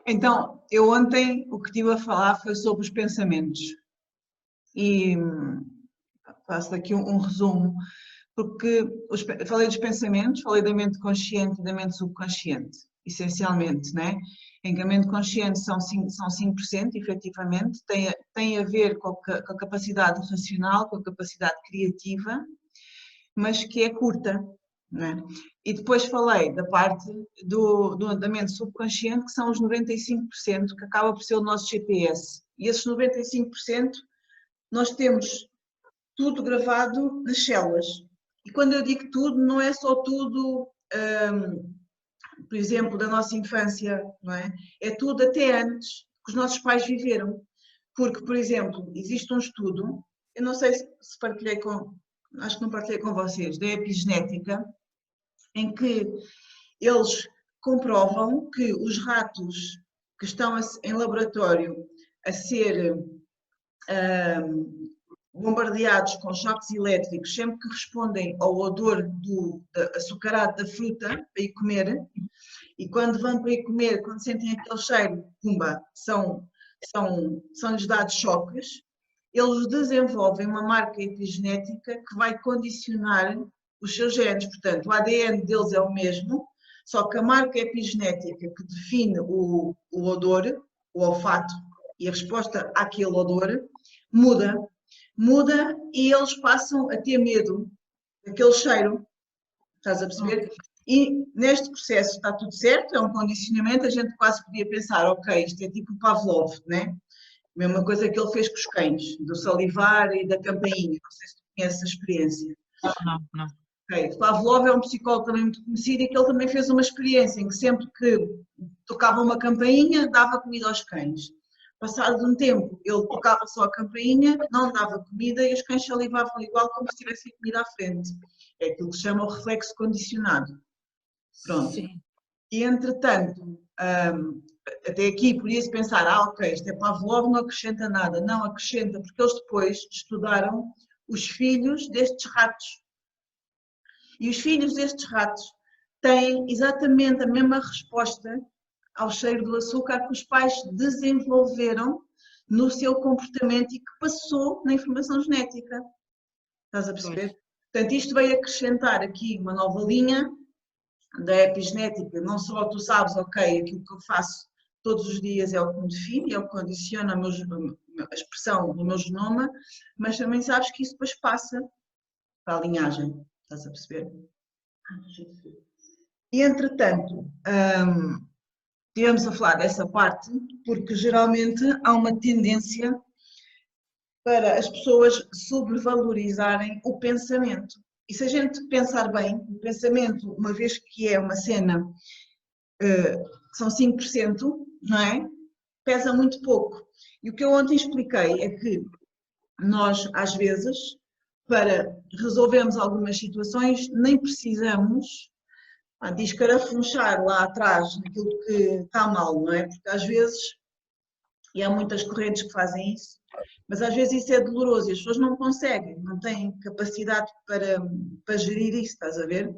Então, eu ontem o que estive a falar foi sobre os pensamentos e faço aqui um resumo, porque falei dos pensamentos, falei da mente consciente e da mente subconsciente, essencialmente, né? Em que a mente consciente são 5%, efetivamente, tem a ver com a capacidade racional, com a capacidade criativa, mas que é curta, né? E depois falei da parte da mente subconsciente, que são os 95%, que acaba por ser o nosso GPS. E esses 95%, nós temos tudo gravado nas células. E quando eu digo tudo, não é só tudo, por exemplo, da nossa infância, não é? É tudo até antes que os nossos pais viveram. Porque, por exemplo, existe um estudo, eu não sei se partilhei acho que não partilhei com vocês, da epigenética, em que eles comprovam que os ratos que estão em laboratório a ser bombardeados com choques elétricos sempre que respondem ao odor do açucarado da fruta para ir comer, e quando vão para ir comer, quando sentem aquele cheiro, pumba, são-lhes dados choques, eles desenvolvem uma marca epigenética que vai condicionar os seus genes. Portanto, o ADN deles é o mesmo, só que a marca epigenética que define o odor, o olfato e a resposta àquele odor, muda e eles passam a ter medo daquele cheiro, estás a perceber? E neste processo está tudo certo, é um condicionamento, a gente quase podia pensar, ok, isto é tipo o Pavlov, né? Mesma coisa que ele fez com os cães, do salivar e da campainha, não sei se tu conheces a experiência. Não. Okay. Pavlov é um psicólogo também muito conhecido e que ele também fez uma experiência em que sempre que tocava uma campainha, dava comida aos cães. Passado um tempo, ele tocava só a campainha, não dava comida e os cães salivavam igual como se tivessem comida à frente. É aquilo que se chama o reflexo condicionado. Pronto. Sim. E entretanto, até aqui podia-se pensar, ok, isto é Pavlov, não acrescenta nada. Não acrescenta, porque eles depois estudaram os filhos destes ratos. E os filhos destes ratos têm exatamente a mesma resposta ao cheiro do açúcar que os pais desenvolveram no seu comportamento e que passou na informação genética. Estás a perceber? Portanto, isto veio acrescentar aqui uma nova linha da epigenética. Não só tu sabes, ok, aquilo que eu faço todos os dias é o que me define, é o que condiciona a expressão do meu genoma, mas também sabes que isso depois passa para a linhagem. Estás a perceber? E, entretanto, estivemos a falar dessa parte porque geralmente há uma tendência para as pessoas sobrevalorizarem o pensamento. E se a gente pensar bem, o pensamento, uma vez que é uma cena, são 5%, não é? Pesa muito pouco. E o que eu ontem expliquei é que nós, às vezes, para resolvermos algumas situações, nem precisamos de escarafunchar lá atrás naquilo que está mal, não é? Porque às vezes, e há muitas correntes que fazem isso, mas às vezes isso é doloroso e as pessoas não conseguem, não têm capacidade para gerir isso, estás a ver?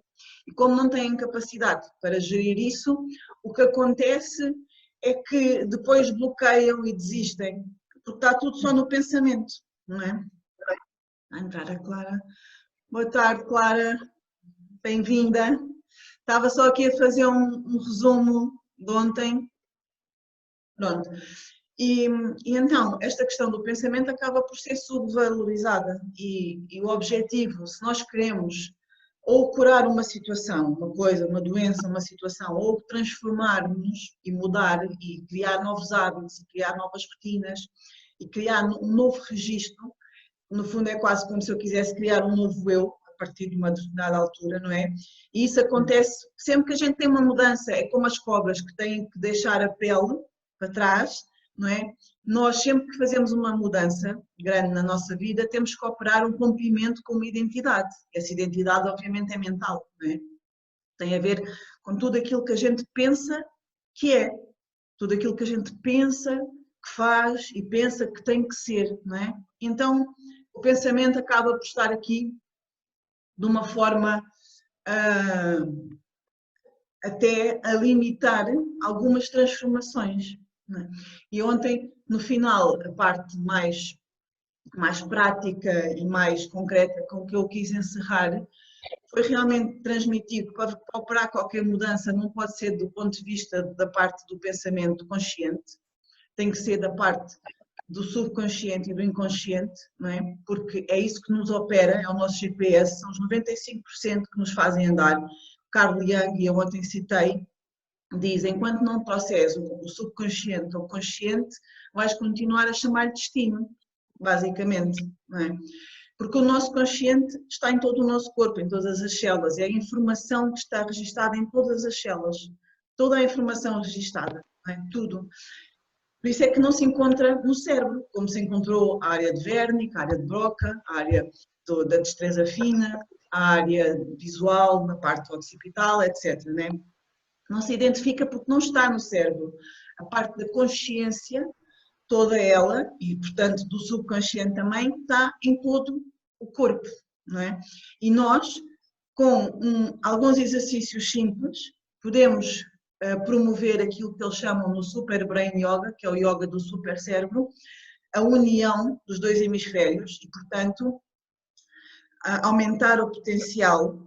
E como não têm capacidade para gerir isso, o que acontece é que depois bloqueiam e desistem, porque está tudo só no pensamento, não é? Vai entrar a Clara. Boa tarde, Clara. Bem-vinda. Estava só aqui a fazer um resumo de ontem. Pronto. E então, esta questão do pensamento acaba por ser subvalorizada e o objetivo, se nós queremos ou curar uma situação, uma coisa, uma doença, uma situação, ou transformarmos e mudar e criar novos hábitos, e criar novas rotinas e criar um novo registro, no fundo é quase como se eu quisesse criar um novo eu, a partir de uma determinada altura, não é? E isso acontece sempre que a gente tem uma mudança, é como as cobras que têm que deixar a pele para trás, não é? Nós sempre que fazemos uma mudança grande na nossa vida temos que operar um rompimento com uma identidade. Essa identidade obviamente é mental, não é? Tem a ver com tudo aquilo que a gente pensa que é, tudo aquilo que a gente pensa que faz e pensa que tem que ser, não é? Então o pensamento acaba por estar aqui de uma forma até a limitar algumas transformações, não é? E ontem, no final, a parte mais prática e mais concreta com que eu quis encerrar foi realmente transmitir que para operar qualquer mudança não pode ser do ponto de vista da parte do pensamento consciente, tem que ser da parte do subconsciente e do inconsciente, não é? Porque é isso que nos opera, é o nosso GPS, são os 95% que nos fazem andar. Carl Jung, e eu ontem citei, diz, enquanto não trouxeres o subconsciente ou consciente, vais continuar a chamar destino, basicamente, não é? Porque o nosso consciente está em todo o nosso corpo, em todas as células, é a informação que está registada em todas as células, toda a informação registada, não é? Tudo. Por isso é que não se encontra no cérebro, como se encontrou a área de Wernicke, a área de Broca, a área da destreza fina, a área visual, na parte occipital, etc. Né? Não se identifica porque não está no cérebro. A parte da consciência, toda ela, e portanto do subconsciente também, está em todo o corpo. Não é? E nós, com alguns exercícios simples, podemos promover aquilo que eles chamam no Super Brain Yoga, que é o yoga do super cérebro, a união dos dois hemisférios e, portanto, aumentar o potencial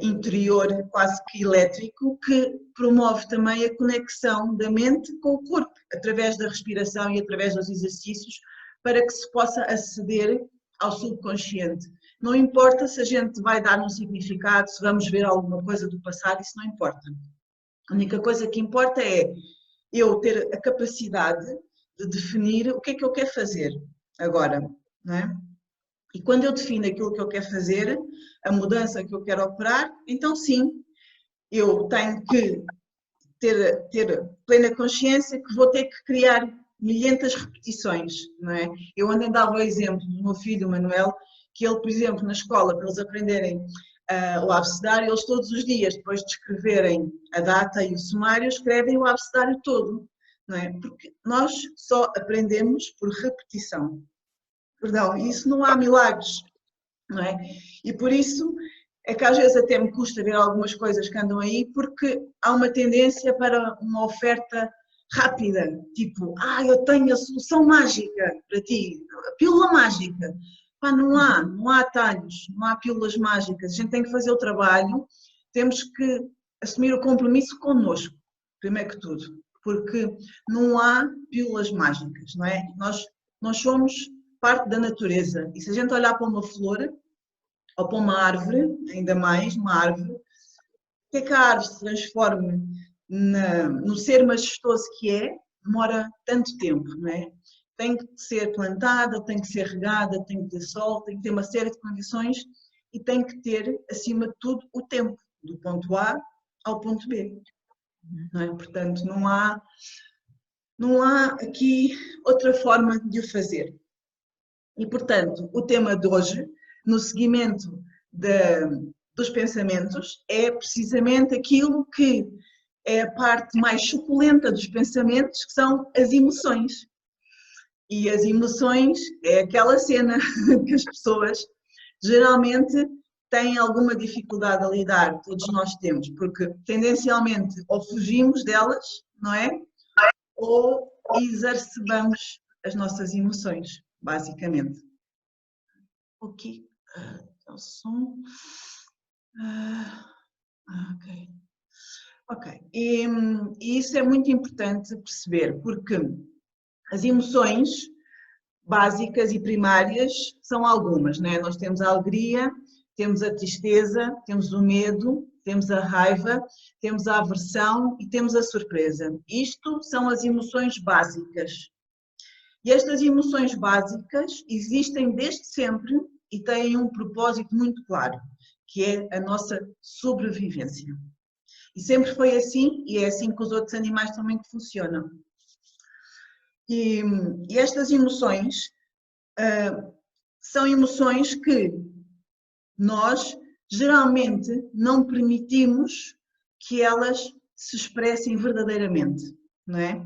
interior quase que elétrico, que promove também a conexão da mente com o corpo, através da respiração e através dos exercícios, para que se possa aceder ao subconsciente. Não importa se a gente vai dar um significado, se vamos ver alguma coisa do passado, isso não importa. A única coisa que importa é eu ter a capacidade de definir o que é que eu quero fazer agora, não é? E quando eu defino aquilo que eu quero fazer, a mudança que eu quero operar, então sim, eu tenho que ter plena consciência que vou ter que criar milhentas repetições, não é? Eu ontem dava o exemplo do meu filho, o Manuel, que ele, por exemplo, na escola, para eles aprenderem o abecedário, eles todos os dias, depois de escreverem a data e o sumário, escrevem o abecedário todo, não é? Porque nós só aprendemos por repetição. Perdão, isso não há milagres, não é? E por isso é que às vezes até me custa ver algumas coisas que andam aí, porque há uma tendência para uma oferta rápida, tipo, eu tenho a solução mágica para ti, a pílula mágica. Pá, não há atalhos, não há pílulas mágicas, a gente tem que fazer o trabalho, temos que assumir o compromisso connosco, primeiro que tudo, porque não há pílulas mágicas, não é? Nós somos parte da natureza, e se a gente olhar para uma flor, ou para uma árvore, ainda mais, uma árvore, até que a árvore se transforme no ser majestoso que é, demora tanto tempo, não é? Tem que ser plantada, tem que ser regada, tem que ter sol, tem que ter uma série de condições e tem que ter, acima de tudo, o tempo, do ponto A ao ponto B. Não é? Portanto, não há aqui outra forma de o fazer. E, portanto, o tema de hoje, no seguimento dos pensamentos, é precisamente aquilo que é a parte mais suculenta dos pensamentos, que são as emoções. E as emoções é aquela cena que as pessoas geralmente têm alguma dificuldade a lidar, todos nós temos, porque tendencialmente ou fugimos delas, não é? Ou exacerbamos as nossas emoções, basicamente. Ok, o som. Ok. Ok, e isso é muito importante perceber, porque as emoções básicas e primárias são algumas, né? Nós temos a alegria, temos a tristeza, temos o medo, temos a raiva, temos a aversão e temos a surpresa. Isto são as emoções básicas. E estas emoções básicas existem desde sempre e têm um propósito muito claro, que é a nossa sobrevivência. E sempre foi assim, e é assim que os outros animais também funcionam. E estas emoções são emoções que nós geralmente não permitimos que elas se expressem verdadeiramente, não é?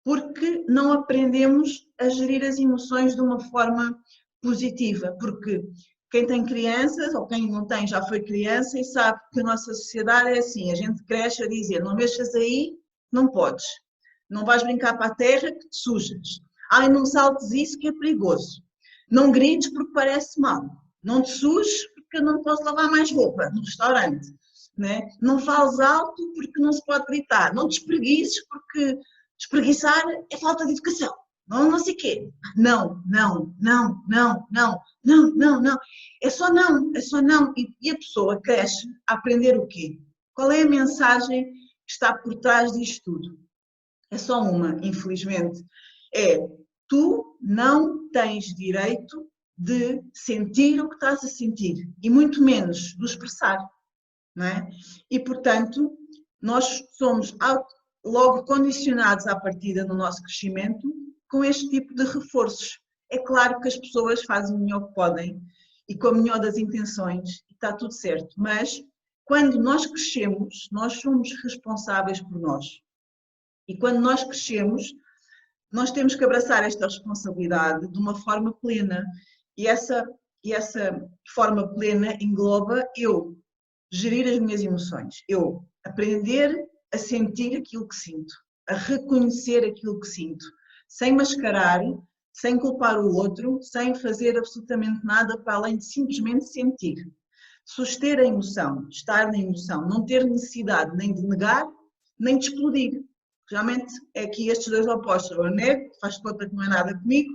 Porque não aprendemos a gerir as emoções de uma forma positiva, porque Quem tem crianças, ou quem não tem já foi criança e sabe que a nossa sociedade é assim, a gente cresce a dizer, não mexas aí, não podes. Não vais brincar para a terra que te sujas. Ai, não saltes isso que é perigoso. Não grites porque parece mal. Não te sujes porque eu não posso lavar mais roupa no restaurante. Né? Não fales alto porque não se pode gritar. Não te espreguices porque espreguiçar é falta de educação. Não sei o quê. Não, não, não, não, não, não, não, não. É só não, é só não. E a pessoa cresce a aprender o quê? Qual é a mensagem que está por trás disto tudo? É só uma, infelizmente. É, tu não tens direito de sentir o que estás a sentir, e muito menos de expressar, não é? E, portanto, nós somos logo condicionados à partida no nosso crescimento com este tipo de reforços. É claro que as pessoas fazem o melhor que podem e com a melhor das intenções, e está tudo certo, mas quando nós crescemos, nós somos responsáveis por nós. E quando nós crescemos, nós temos que abraçar esta responsabilidade de uma forma plena. E essa forma plena engloba eu gerir as minhas emoções, eu aprender a sentir aquilo que sinto, a reconhecer aquilo que sinto, sem mascarar, sem culpar o outro, sem fazer absolutamente nada para além de simplesmente sentir. Suster a emoção, estar na emoção, não ter necessidade nem de negar, nem de explodir. Realmente é aqui estes dois opostos, ou eu nego, faz de conta que não é nada comigo,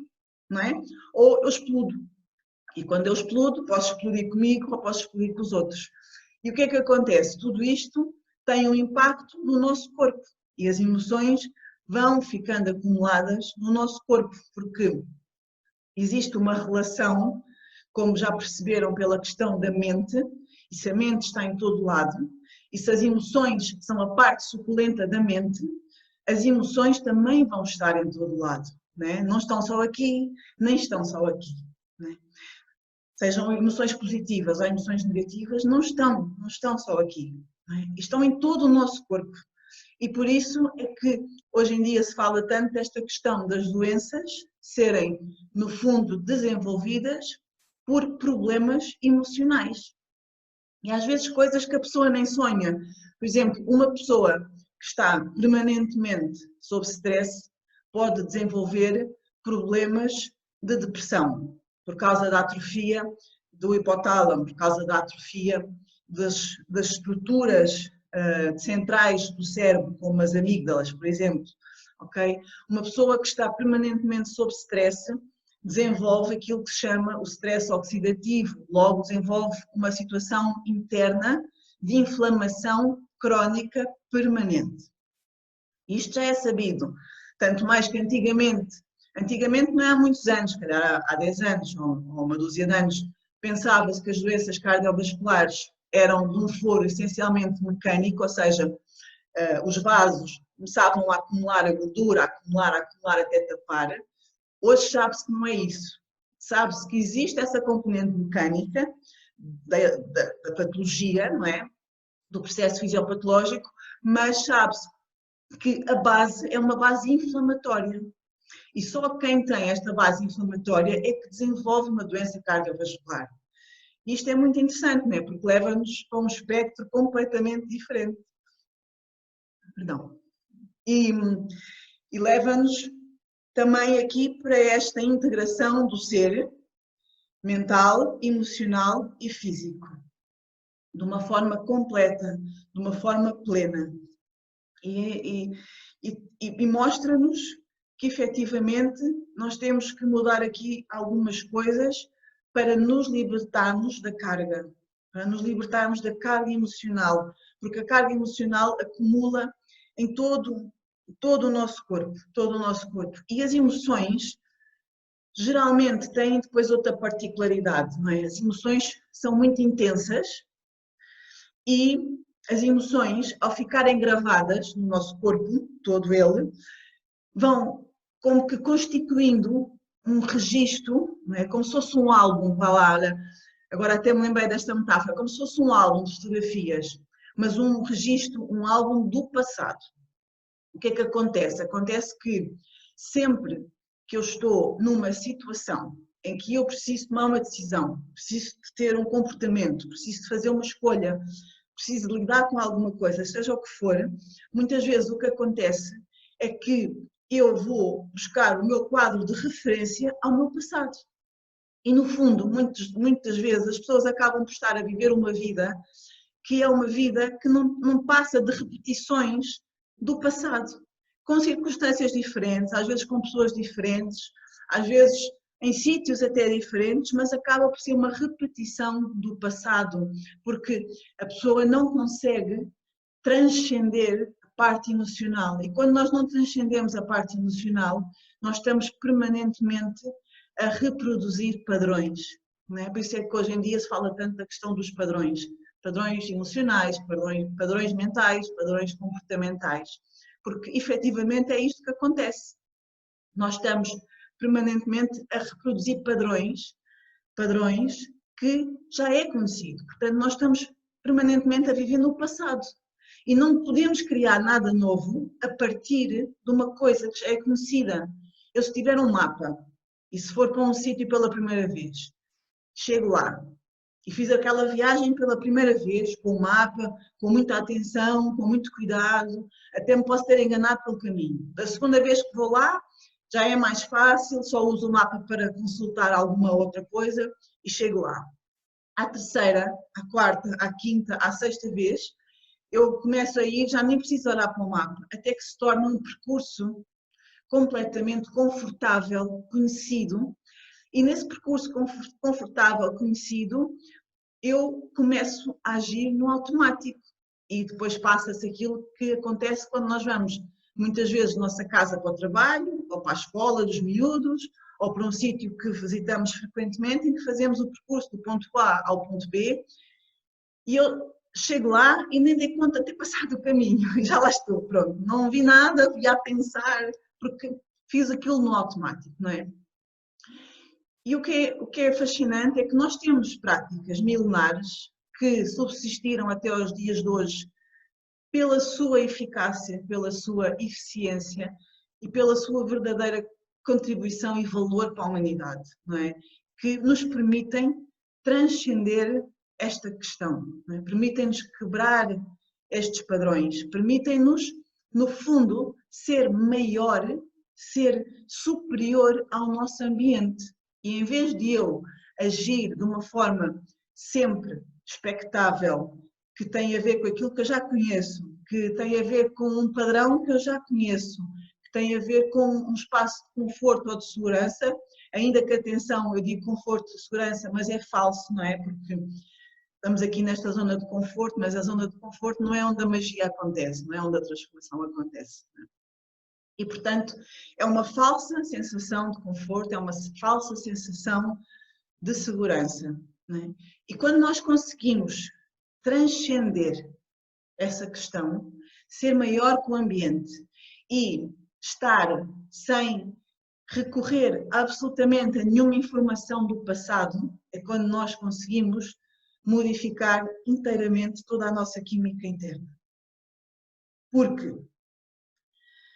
não é? Ou eu explodo. E quando eu explodo, posso explodir comigo ou posso explodir com os outros. E o que é que acontece? Tudo isto tem um impacto no nosso corpo e as emoções vão ficando acumuladas no nosso corpo, porque existe uma relação, como já perceberam pela questão da mente, e se a mente está em todo lado, e se as emoções são a parte suculenta da mente, as emoções também vão estar em todo lado. Né? Não estão só aqui, nem estão só aqui. Né? Sejam emoções positivas ou emoções negativas, não estão só aqui. Né? Estão em todo o nosso corpo. E por isso é que hoje em dia se fala tanto desta questão das doenças serem, no fundo, desenvolvidas por problemas emocionais. E às vezes coisas que a pessoa nem sonha. Por exemplo, uma pessoa que está permanentemente sob stress pode desenvolver problemas de depressão, por causa da atrofia do hipotálamo, por causa da atrofia das estruturas centrais do cérebro, como as amígdalas, por exemplo. Okay? Uma pessoa que está permanentemente sob stress desenvolve aquilo que se chama o stress oxidativo, logo desenvolve uma situação interna de inflamação crónica permanente. Isto já é sabido, tanto mais que antigamente não é há muitos anos, se calhar há 10 anos ou uma dúzia de anos, pensava-se que as doenças cardiovasculares eram de um foro essencialmente mecânico, ou seja, os vasos começavam a acumular a gordura, a acumular até tapar. Hoje sabe-se que não é isso. Sabe-se que existe essa componente mecânica da patologia, não é? Do processo fisiopatológico, mas sabe-se que a base é uma base inflamatória. E só quem tem esta base inflamatória é que desenvolve uma doença cardiovascular. E isto é muito interessante, não é? Porque leva-nos para um espectro completamente diferente. Perdão. E leva-nos também aqui para esta integração do ser mental, emocional e físico, de uma forma completa, de uma forma plena. E mostra-nos que efetivamente nós temos que mudar aqui algumas coisas para nos libertarmos da carga, para nos libertarmos da carga emocional, porque a carga emocional acumula em todo o nosso corpo, todo o nosso corpo. E as emoções geralmente têm depois outra particularidade, não é? As emoções são muito intensas e as emoções, ao ficarem gravadas no nosso corpo, todo ele, vão como que constituindo um registro, não é? Como se fosse um álbum, vá lá, agora até me lembrei desta metáfora, como se fosse um álbum de fotografias, mas um registro, um álbum do passado. O que é que acontece? Acontece que sempre que eu estou numa situação em que eu preciso tomar uma decisão, preciso de ter um comportamento, preciso de fazer uma escolha, preciso de lidar com alguma coisa, seja o que for, muitas vezes o que acontece é que eu vou buscar o meu quadro de referência ao meu passado. E no fundo, muitas vezes as pessoas acabam por estar a viver uma vida que é uma vida que não passa de repetições do passado, com circunstâncias diferentes, às vezes com pessoas diferentes, às vezes em sítios até diferentes, mas acaba por ser uma repetição do passado, porque a pessoa não consegue transcender a parte emocional. E quando nós não transcendemos a parte emocional, nós estamos permanentemente a reproduzir padrões. Não é? Por isso é que hoje em dia se fala tanto da questão dos padrões. Padrões emocionais, padrões mentais, padrões comportamentais. Porque efetivamente é isto que acontece. Nós estamos permanentemente a reproduzir padrões que já é conhecido. Portanto, nós estamos permanentemente a viver no passado. E não podemos criar nada novo a partir de uma coisa que já é conhecida. Eu, se tiver um mapa e se for para um sítio pela primeira vez, chego lá e fiz aquela viagem pela primeira vez, com o mapa, com muita atenção, com muito cuidado, até me posso ter enganado pelo caminho. Da segunda vez que vou lá, já é mais fácil, só uso o mapa para consultar alguma outra coisa e chego lá. À terceira, à quarta, à quinta, à sexta vez, eu começo a ir, já nem preciso olhar para o mapa, até que se torna um percurso completamente confortável, conhecido, e nesse percurso confortável, conhecido, eu começo a agir no automático e depois passa-se aquilo que acontece quando nós vamos, muitas vezes, da nossa casa para o trabalho, ou para a escola dos miúdos, ou para um sítio que visitamos frequentemente e que fazemos o percurso do ponto A ao ponto B, e eu chego lá e nem dei conta de ter passado o caminho, e já lá estou, pronto, não vi nada, fui a pensar, porque fiz aquilo no automático, não é? E o que é fascinante é que nós temos práticas milenares que subsistiram até aos dias de hoje pela sua eficácia, pela sua eficiência e pela sua verdadeira contribuição e valor para a humanidade, não é? Que nos permitem transcender esta questão, não é? Permitem-nos quebrar estes padrões, permitem-nos, no fundo, ser maior, ser superior ao nosso ambiente. E em vez de eu agir de uma forma sempre expectável, que tem a ver com aquilo que eu já conheço, que tem a ver com um padrão que eu já conheço, que tem a ver com um espaço de conforto ou de segurança, ainda que, atenção, eu digo conforto e segurança, mas é falso, não é? Porque estamos aqui nesta zona de conforto, mas a zona de conforto não é onde a magia acontece, não é onde a transformação acontece. Não é? E, portanto, é uma falsa sensação de conforto, é uma falsa sensação de segurança. Não é? E quando nós conseguimos transcender essa questão, ser maior que o ambiente e estar sem recorrer absolutamente a nenhuma informação do passado, é quando nós conseguimos modificar inteiramente toda a nossa química interna. Porque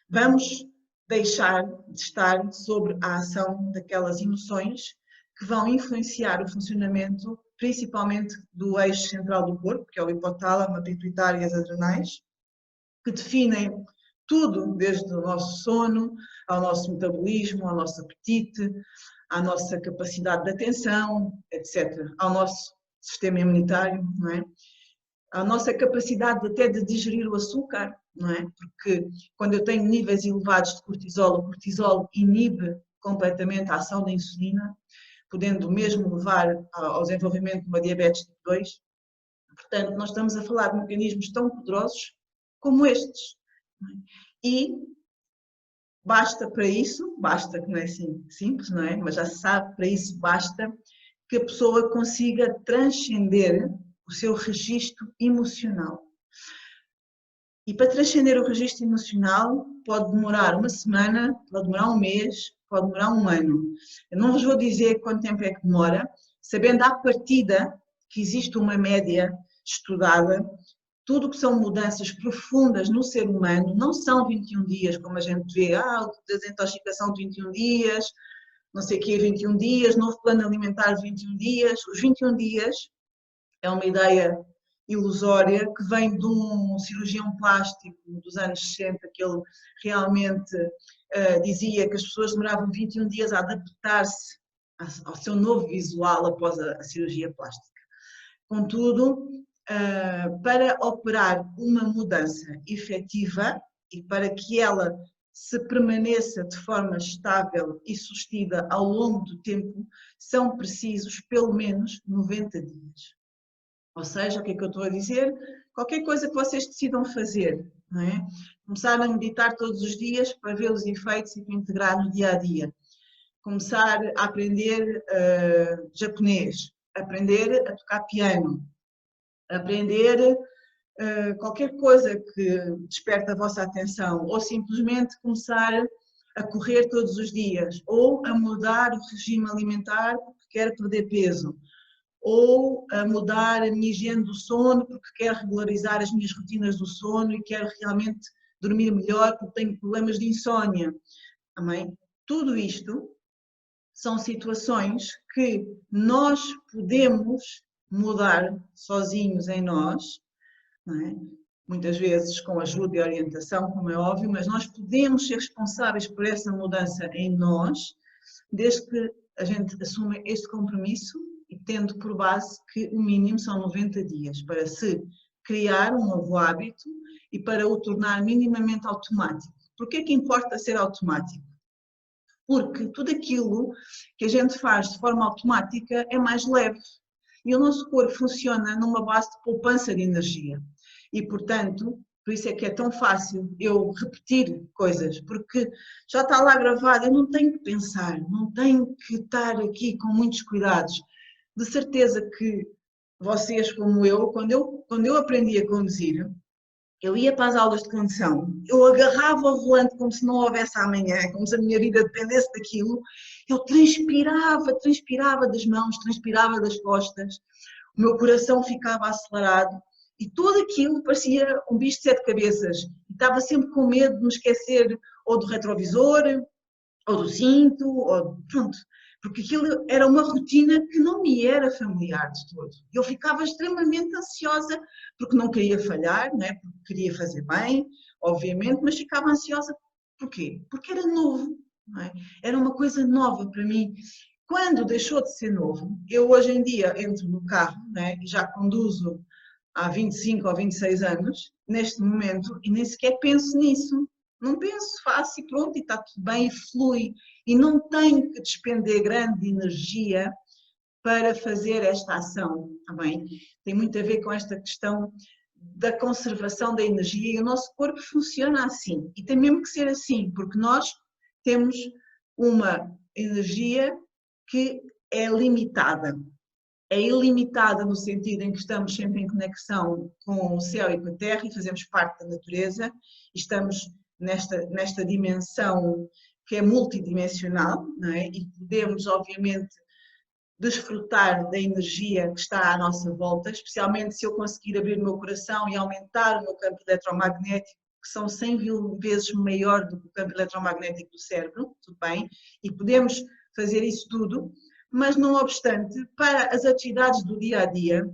vamos deixar de estar sobre a ação daquelas emoções que vão influenciar o funcionamento, principalmente do eixo central do corpo, que é o hipotálamo, a pituitária e as adrenais, que definem tudo, desde o nosso sono, ao nosso metabolismo, ao nosso apetite, à nossa capacidade de atenção, etc., ao nosso sistema imunitário, não é? À nossa capacidade até de digerir o açúcar, não é? Porque quando eu tenho níveis elevados de cortisol, o cortisol inibe completamente a ação da insulina, podendo mesmo levar ao desenvolvimento de uma diabetes tipo 2. Portanto, nós estamos a falar de mecanismos tão poderosos como estes. E basta para isso, basta que não é assim simples, não é? Mas já se sabe, para isso basta que a pessoa consiga transcender o seu registro emocional. E para transcender o registro emocional pode demorar uma semana, pode demorar um mês, pode demorar um ano. Eu não vos vou dizer quanto tempo é que demora, sabendo à partida que existe uma média estudada. Tudo que são mudanças profundas no ser humano não são 21 dias, como a gente vê, desintoxicação de 21 dias, não sei o quê, 21 dias, novo plano alimentar 21 dias. Os 21 dias é uma ideia ilusória que vem de um cirurgião plástico dos anos 60, que ele realmente dizia que as pessoas demoravam 21 dias a adaptar-se ao seu novo visual após a cirurgia plástica. Contudo, para operar uma mudança efetiva e para que ela se permaneça de forma estável e sustida ao longo do tempo, são precisos pelo menos 90 dias. Ou seja, o que é que eu estou a dizer? Qualquer coisa que vocês decidam fazer, não é? Começar a meditar todos os dias para ver os efeitos e para integrar no dia a dia. Começar a aprender japonês, aprender a tocar piano, aprender qualquer coisa que desperte a vossa atenção, ou simplesmente começar a correr todos os dias, ou a mudar o regime alimentar porque quer perder peso, ou a mudar a minha higiene do sono porque quero regularizar as minhas rotinas do sono e quero realmente dormir melhor porque tenho problemas de insónia. Amém? Tudo isto são situações que nós podemos mudar sozinhos em nós, não é? Muitas vezes com ajuda e orientação, como é óbvio, mas nós podemos ser responsáveis por essa mudança em nós, desde que a gente assuma este compromisso e tendo por base que o mínimo são 90 dias para se criar um novo hábito e para o tornar minimamente automático. Por que é que importa ser automático? Porque tudo aquilo que a gente faz de forma automática é mais leve e o nosso corpo funciona numa base de poupança de energia e, portanto, por isso é que é tão fácil eu repetir coisas, porque já está lá gravado, eu não tenho que pensar, não tenho que estar aqui com muitos cuidados. De certeza que vocês, como eu, quando eu aprendi a conduzir, eu ia para as aulas de condução, eu agarrava o volante como se não houvesse amanhã, como se a minha vida dependesse daquilo, eu transpirava das mãos, transpirava das costas, o meu coração ficava acelerado e tudo aquilo parecia um bicho de 7 cabeças. E estava sempre com medo de me esquecer ou do retrovisor, ou do cinto, ou pronto. Porque aquilo era uma rotina que não me era familiar de todo. Eu ficava extremamente ansiosa, porque não queria falhar, não é? Porque queria fazer bem, obviamente, mas ficava ansiosa. Porquê? Porque era novo, não é? Era uma coisa nova para mim. Quando deixou de ser novo, eu hoje em dia entro no carro, não é? E já conduzo há 25 ou 26 anos, neste momento, e nem sequer penso nisso. Não penso, faço e pronto, e está tudo bem, e flui. E não tenho que despender grande energia para fazer esta ação, está bem? Tem muito a ver com esta questão da conservação da energia e o nosso corpo funciona assim. E tem mesmo que ser assim, porque nós temos uma energia que é limitada. É ilimitada no sentido em que estamos sempre em conexão com o céu e com a terra e fazemos parte da natureza e estamos nesta dimensão que é multidimensional, não é? E podemos, obviamente, desfrutar da energia que está à nossa volta, especialmente se eu conseguir abrir o meu coração e aumentar o meu campo eletromagnético, que são 100 mil vezes maior do que o campo eletromagnético do cérebro, tudo bem? E podemos fazer isso tudo, mas não obstante, para as atividades do dia a dia,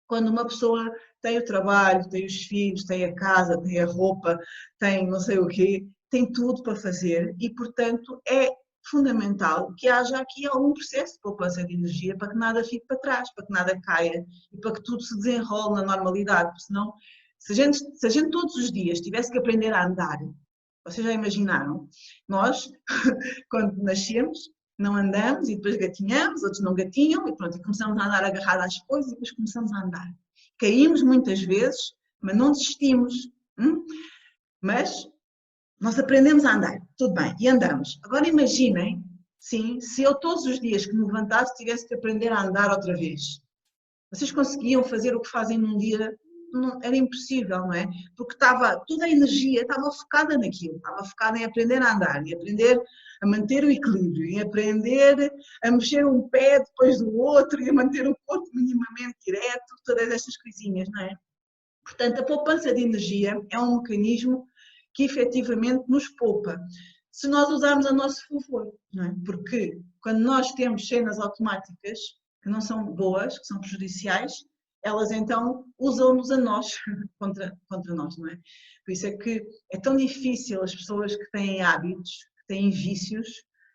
quando uma pessoa tem o trabalho, tem os filhos, tem a casa, tem a roupa, tem não sei o quê, tem tudo para fazer e, portanto, é fundamental que haja aqui algum processo de poupança de energia para que nada fique para trás, para que nada caia e para que tudo se desenrole na normalidade, porque senão, se a gente todos os dias tivesse que aprender a andar, vocês já imaginaram? Nós, quando nascemos, não andamos e depois gatinhamos, outros não gatinham e pronto, e começamos a andar agarrados às coisas e depois começamos a andar. Caímos muitas vezes, mas não desistimos. Mas nós aprendemos a andar, tudo bem, e andamos. Agora imaginem, sim, se eu todos os dias que me levantasse tivesse que aprender a andar outra vez. Vocês conseguiam fazer o que fazem num dia? Não, era impossível, não é? Porque toda a energia estava focada naquilo, estava focada em aprender a andar, em aprender a manter o equilíbrio, em aprender a mexer um pé depois do outro e a manter o corpo minimamente direto, todas estas coisinhas, não é? Portanto, a poupança de energia é um mecanismo que efetivamente nos poupa. se nós usarmos a nosso favor, não é? Porque quando nós temos cenas automáticas que não são boas, que são prejudiciais, elas então usam-nos a nós contra nós, não é? Por isso é que é tão difícil as pessoas que têm hábitos, que têm vícios,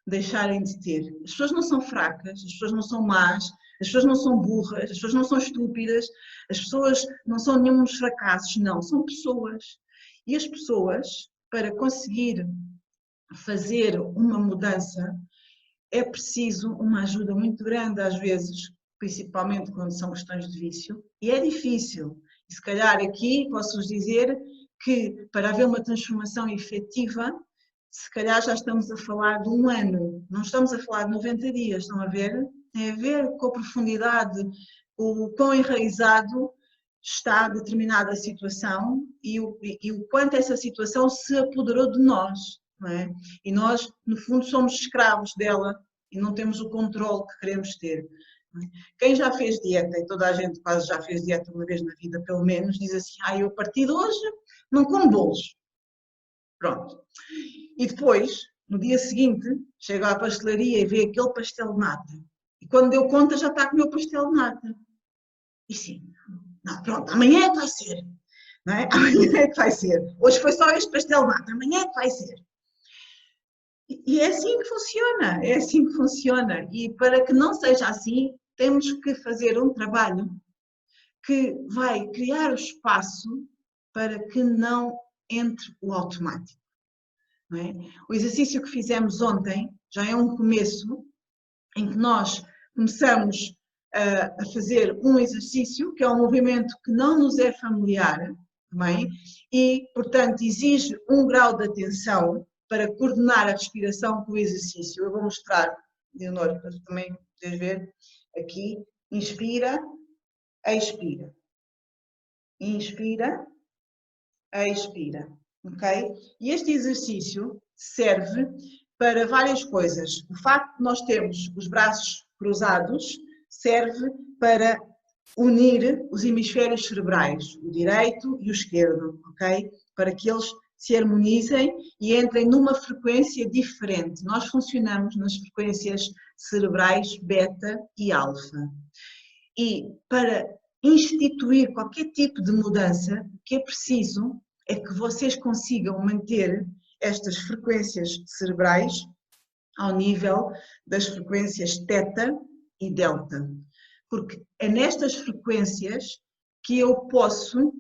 deixarem de ter. As pessoas não são fracas, as pessoas não são más, as pessoas não são burras, as pessoas não são estúpidas, as pessoas não são nenhum fracassos, não, são pessoas. E as pessoas, para conseguir fazer uma mudança, é preciso uma ajuda muito grande às vezes, principalmente quando são questões de vício, e é difícil. E se calhar aqui posso-vos dizer que para haver uma transformação efetiva, se calhar já estamos a falar de um ano, não estamos a falar de 90 dias, estão a ver? Tem a ver com a profundidade, o quão enraizado está determinada situação e o quanto essa situação se apoderou de nós. Não é? E nós, no fundo, somos escravos dela e não temos o controle que queremos ter. Quem já fez dieta, e toda a gente quase já fez dieta uma vez na vida, pelo menos, diz assim, eu a partir de hoje não como bolos. Pronto. E depois, no dia seguinte, chega à pastelaria e vê aquele pastel de nata. E quando deu conta já está a comer o pastel de nata. E sim, não, pronto, amanhã é que vai ser. Não é? Amanhã é que vai ser. Hoje foi só este pastel de nata, amanhã é que vai ser. E é assim que funciona, é assim que funciona. E para que não seja assim, temos que fazer um trabalho que vai criar o espaço para que não entre o automático. Não é? O exercício que fizemos ontem já é um começo em que nós começamos a fazer um exercício, que é um movimento que não nos é familiar, bem? E, portanto, exige um grau de atenção para coordenar a respiração com o exercício. Eu vou mostrar, Leonor, para também poderes ver aqui. Inspira, expira. Inspira, expira. Ok? E este exercício serve para várias coisas. O facto de nós termos os braços cruzados serve para unir os hemisférios cerebrais, o direito e o esquerdo, ok? Para que eles se harmonizem e entrem numa frequência diferente. Nós funcionamos nas frequências cerebrais beta e alfa. E para instituir qualquer tipo de mudança, o que é preciso é que vocês consigam manter estas frequências cerebrais ao nível das frequências teta e delta. Porque é nestas frequências que eu posso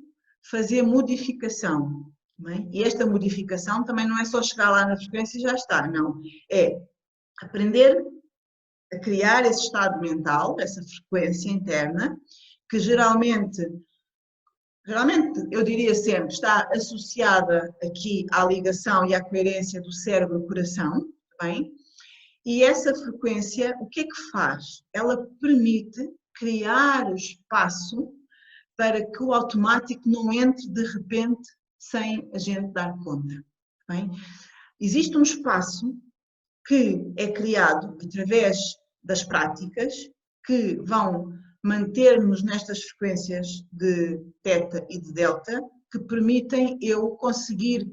fazer modificação. Não é? E esta modificação também não é só chegar lá na frequência e já está, não. É aprender a criar esse estado mental, essa frequência interna, que geralmente eu diria sempre, está associada aqui à ligação e à coerência do cérebro-coração, bem? E essa frequência, o que é que faz? Ela permite criar o espaço para que o automático não entre de repente sem a gente dar conta. Bem? Existe um espaço que é criado através das práticas que vão manter-nos nestas frequências de teta e de delta que permitem eu conseguir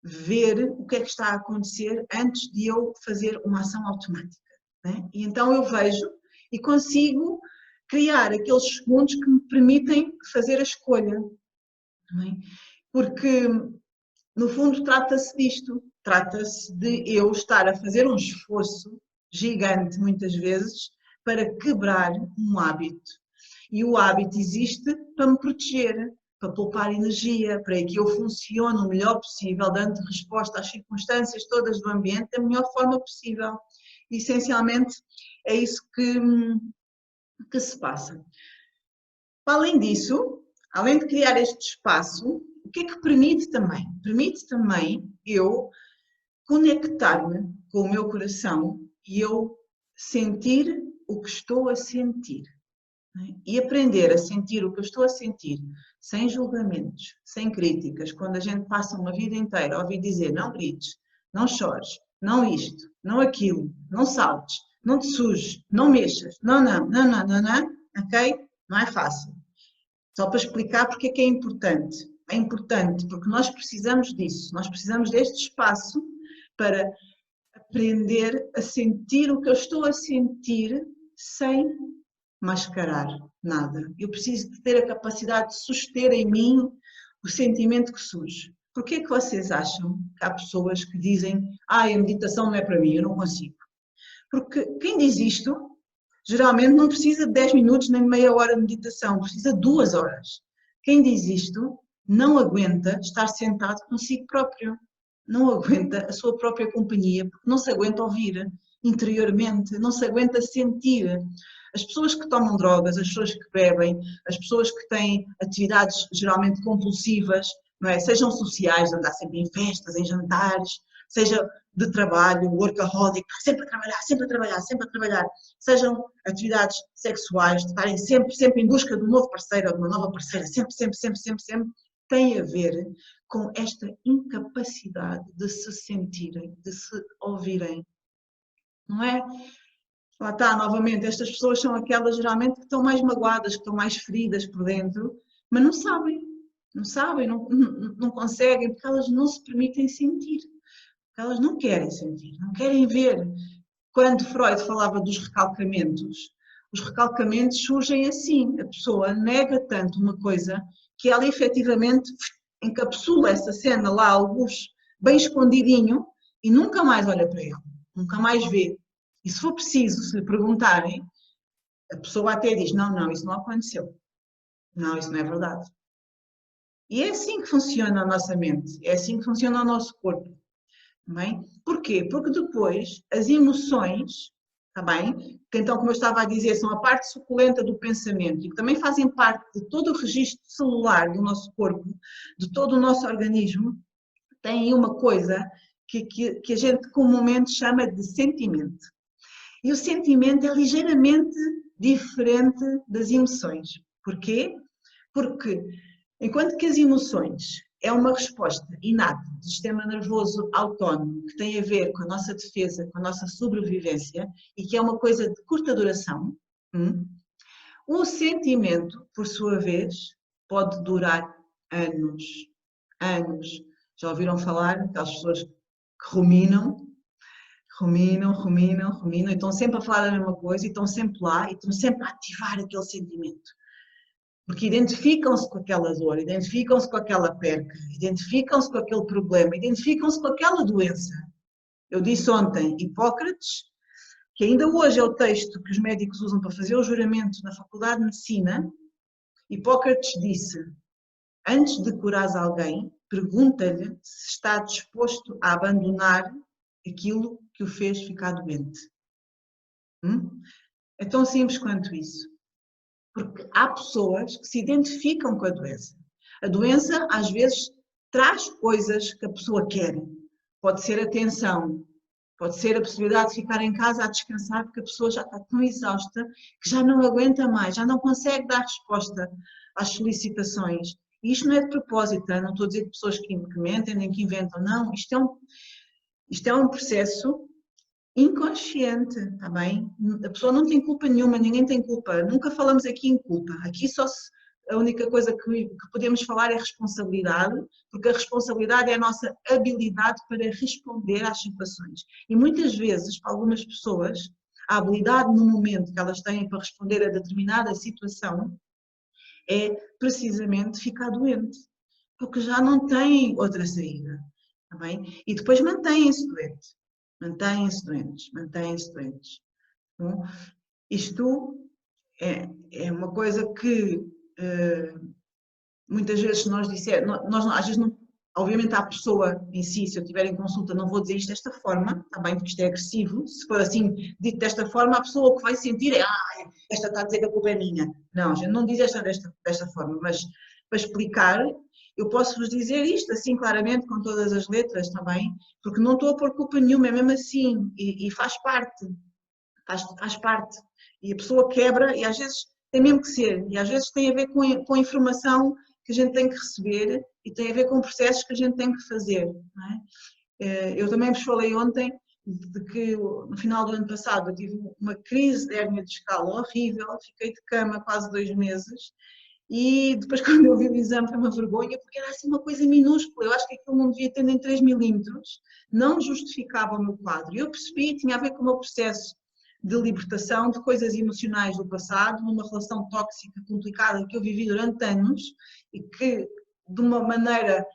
ver o que é que está a acontecer antes de eu fazer uma ação automática. Né? E então eu vejo e consigo criar aqueles segundos que me permitem fazer a escolha. Né? Porque, no fundo, trata-se disto. Trata-se de eu estar a fazer um esforço gigante, muitas vezes, para quebrar um hábito. E o hábito existe para me proteger, para poupar energia, para que eu funcione o melhor possível, dando resposta às circunstâncias todas do ambiente da melhor forma possível. E, essencialmente, é isso que se passa. Além disso, além de criar este espaço, o que é que permite também? Permite também eu conectar-me com o meu coração e eu sentir o que estou a sentir. E aprender a sentir o que eu estou a sentir, sem julgamentos, sem críticas, quando a gente passa uma vida inteira a ouvir dizer não grites, não chores, não isto, não aquilo, não saltes, não te sujes, não mexas, não, ok? Não é fácil. Só para explicar porque é que é importante. É importante porque nós precisamos disso, nós precisamos deste espaço para aprender a sentir o que eu estou a sentir sem mascarar nada. Eu preciso de ter a capacidade de suster em mim o sentimento que surge. Por que é que vocês acham que há pessoas que dizem a meditação não é para mim, eu não consigo? Porque quem diz isto, geralmente não precisa de 10 minutos nem de meia hora de meditação, precisa de 2 horas. Quem diz isto não aguenta estar sentado consigo próprio, não aguenta a sua própria companhia, porque não se aguenta ouvir interiormente, não se aguenta sentir. As pessoas que tomam drogas, as pessoas que bebem, as pessoas que têm atividades geralmente compulsivas, não é? Sejam sociais, andar sempre em festas, em jantares, seja de trabalho, workaholic, sempre a trabalhar, sempre a trabalhar, sempre a trabalhar, sejam atividades sexuais, de estarem sempre em busca de um novo parceiro ou de uma nova parceira, sempre, tem a ver com esta incapacidade de se sentirem, de se ouvirem, não é? Lá está, novamente, estas pessoas são aquelas geralmente que estão mais magoadas, que estão mais feridas por dentro, mas não sabem, não conseguem, porque elas não se permitem sentir, porque elas não querem sentir, não querem ver. Quando Freud falava dos recalcamentos, os recalcamentos surgem assim, a pessoa nega tanto uma coisa que ela efetivamente encapsula essa cena lá, alguns bem escondidinho, e nunca mais olha para ele, nunca mais vê. E se for preciso, se lhe perguntarem, a pessoa até diz, não, isso não aconteceu. Não, isso não é verdade. E é assim que funciona a nossa mente, é assim que funciona o nosso corpo. Bem? Porquê? Porque depois as emoções, está bem? Que então, como eu estava a dizer, são a parte suculenta do pensamento e que também fazem parte de todo o registro celular do nosso corpo, de todo o nosso organismo, têm uma coisa que a gente comumente chama de sentimento. E o sentimento é ligeiramente diferente das emoções. Porquê? Porque enquanto que as emoções é uma resposta inata do sistema nervoso autónomo que tem a ver com a nossa defesa, com a nossa sobrevivência e que é uma coisa de curta duração, o sentimento, por sua vez, pode durar anos. Anos. Já ouviram falar daquelas pessoas que ruminam e estão sempre a falar da mesma coisa e estão sempre lá e estão sempre a ativar aquele sentimento. Porque identificam-se com aquela dor, identificam-se com aquela perca, identificam-se com aquele problema, identificam-se com aquela doença. Eu disse ontem, Hipócrates, que ainda hoje é o texto que os médicos usam para fazer o juramento na Faculdade de Medicina. Hipócrates disse, antes de curares alguém, pergunta-lhe se está disposto a abandonar aquilo que o fez ficar doente. É tão simples quanto isso. Porque há pessoas que se identificam com a doença. A doença, às vezes, traz coisas que a pessoa quer. Pode ser atenção, pode ser a possibilidade de ficar em casa a descansar, porque a pessoa já está tão exausta que já não aguenta mais, já não consegue dar resposta às solicitações. E isto não é de propósito, não estou a dizer que pessoas que mentem nem que inventam, não. Isto é um processo inconsciente, está bem? A pessoa não tem culpa nenhuma, ninguém tem culpa. Nunca falamos aqui em culpa. Aqui a única coisa que podemos falar é responsabilidade, porque a responsabilidade é a nossa habilidade para responder às situações. E muitas vezes, para algumas pessoas, a habilidade no momento que elas têm para responder a determinada situação é precisamente ficar doente, porque já não têm outra saída, está bem? E depois mantêm-se doentes. Mantêm-se doentes. Bom, isto é uma coisa que muitas vezes nós dissermos, às vezes não, obviamente a pessoa em si, se eu estiver em consulta, não vou dizer isto desta forma, está bem, porque isto é agressivo, se for assim dito desta forma, a pessoa o que vai sentir é, esta está a dizer que a culpa é minha. Não, a gente não diz desta forma, mas para explicar, eu posso vos dizer isto assim claramente, com todas as letras, está bem? Porque não estou a pôr culpa nenhuma, é mesmo assim, e faz parte, faz parte. E a pessoa quebra, e às vezes tem mesmo que ser, e às vezes tem a ver com a informação que a gente tem que receber e tem a ver com processos que a gente tem que fazer. Não é? Eu também vos falei ontem de que no final do ano passado eu tive uma crise de hérnia discal horrível, fiquei de cama quase 2 meses E depois, quando eu vi o exame, foi uma vergonha, porque era assim uma coisa minúscula. Eu acho que aquilo não devia ter nem 3 milímetros, não justificava o meu quadro. Eu percebi, tinha a ver com o meu processo de libertação de coisas emocionais do passado, numa relação tóxica, complicada, que eu vivi durante anos e que, de uma maneira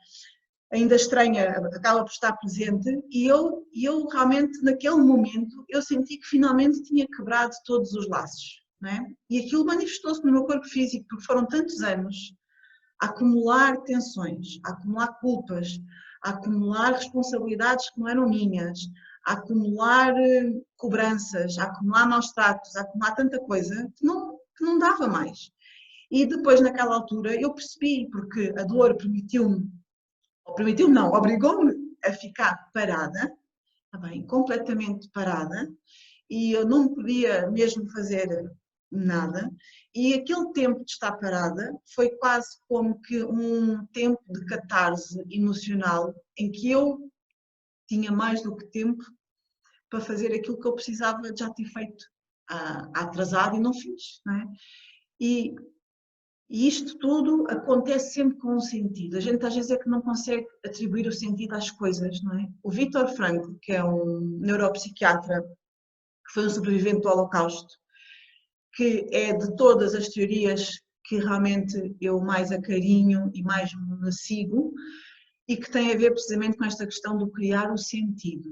ainda estranha, acaba por estar presente. E eu realmente, naquele momento, eu senti que finalmente tinha quebrado todos os laços. Não é? E aquilo manifestou-se no meu corpo físico, porque foram tantos anos a acumular tensões, a acumular culpas, a acumular responsabilidades que não eram minhas, a acumular cobranças, a acumular maus tratos, a acumular tanta coisa que não dava mais. E depois, naquela altura, eu percebi, porque a dor permitiu-me, ou permitiu-me não, obrigou-me a ficar parada, bem, completamente parada, e eu não podia mesmo fazer nada, e aquele tempo de estar parada foi quase como que um tempo de catarse emocional, em que eu tinha mais do que tempo para fazer aquilo que eu precisava de já ter feito atrasado e não fiz. Não é? E isto tudo acontece sempre com um sentido. A gente às vezes é que não consegue atribuir o sentido às coisas, não é? O Viktor Frankl, que é um neuropsiquiatra, que foi um sobrevivente do Holocausto, que é de todas as teorias que realmente eu mais acarinho e mais me sigo, e que tem a ver precisamente com esta questão do criar o sentido.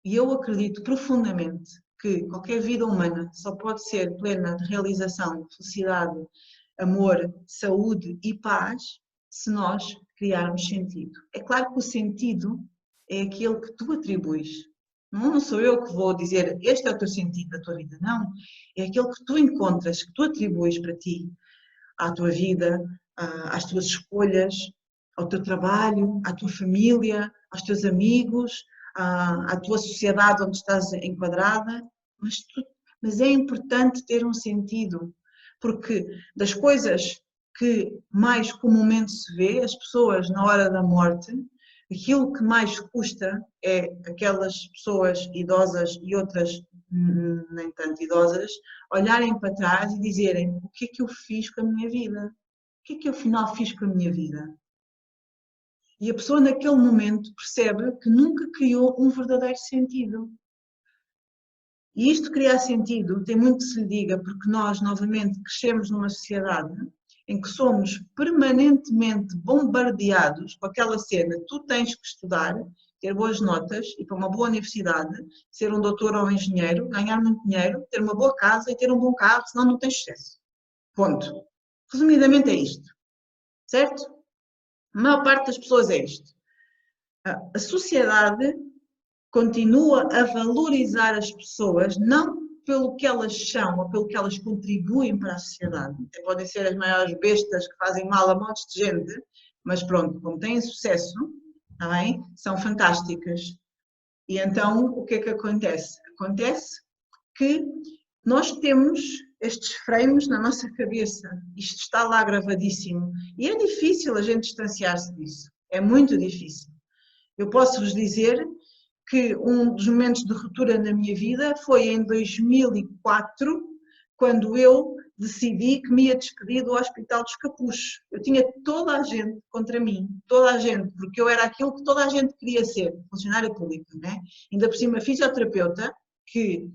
E eu acredito profundamente que qualquer vida humana só pode ser plena de realização, felicidade, amor, saúde e paz se nós criarmos sentido. É claro que o sentido é aquele que tu atribuis. Não sou eu que vou dizer este é o teu sentido da tua vida, não. É aquele que tu encontras, que tu atribuis para ti, à tua vida, às tuas escolhas, ao teu trabalho, à tua família, aos teus amigos, à tua sociedade onde estás enquadrada. Mas é importante ter um sentido, porque das coisas que mais comumente se vê, as pessoas na hora da morte, aquilo que mais custa é aquelas pessoas idosas e outras nem tanto idosas, olharem para trás e dizerem o que é que eu fiz com a minha vida? O que é que eu afinal fiz com a minha vida? E a pessoa naquele momento percebe que nunca criou um verdadeiro sentido. E isto criar sentido tem muito que se lhe diga, porque nós novamente crescemos numa sociedade em que somos permanentemente bombardeados com aquela cena, tu tens que estudar, ter boas notas, ir para uma boa universidade, ser um doutor ou um engenheiro, ganhar muito dinheiro, ter uma boa casa e ter um bom carro, senão não tens sucesso. Ponto. Resumidamente é isto. Certo? A maior parte das pessoas é isto. A sociedade continua a valorizar as pessoas, não pelo que elas são ou pelo que elas contribuem para a sociedade. Até podem ser as maiores bestas que fazem mal a montes de gente, mas pronto, como têm sucesso, tá bem? São fantásticas. E então, o que é que acontece? Acontece que nós temos estes frames na nossa cabeça, isto está lá gravadíssimo, e é difícil a gente distanciar-se disso, é muito difícil. Eu posso vos dizer que um dos momentos de ruptura na minha vida foi em 2004, quando eu decidi que me ia despedir do Hospital dos Capuchos. Eu tinha toda a gente contra mim, toda a gente, porque eu era aquilo que toda a gente queria ser, funcionária pública, né? Ainda por cima fisioterapeuta, que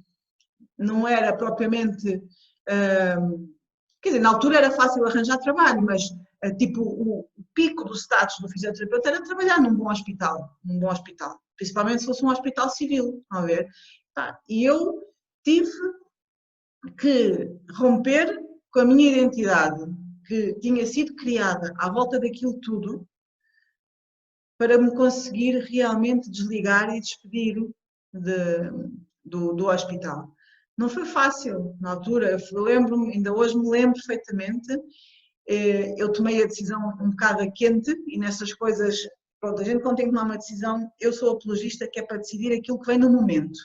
não era propriamente, quer dizer, na altura era fácil arranjar trabalho, mas tipo o pico do status do fisioterapeuta era trabalhar num bom hospital, principalmente se fosse um hospital civil, a ver? E eu tive que romper com a minha identidade, que tinha sido criada à volta daquilo tudo, para me conseguir realmente desligar e despedir do hospital. Não foi fácil na altura, eu lembro-me, ainda hoje me lembro perfeitamente, eu tomei a decisão um bocado a quente e nessas coisas, pronto, a gente quando tem que tomar uma decisão, eu sou apologista que é para decidir aquilo que vem no momento,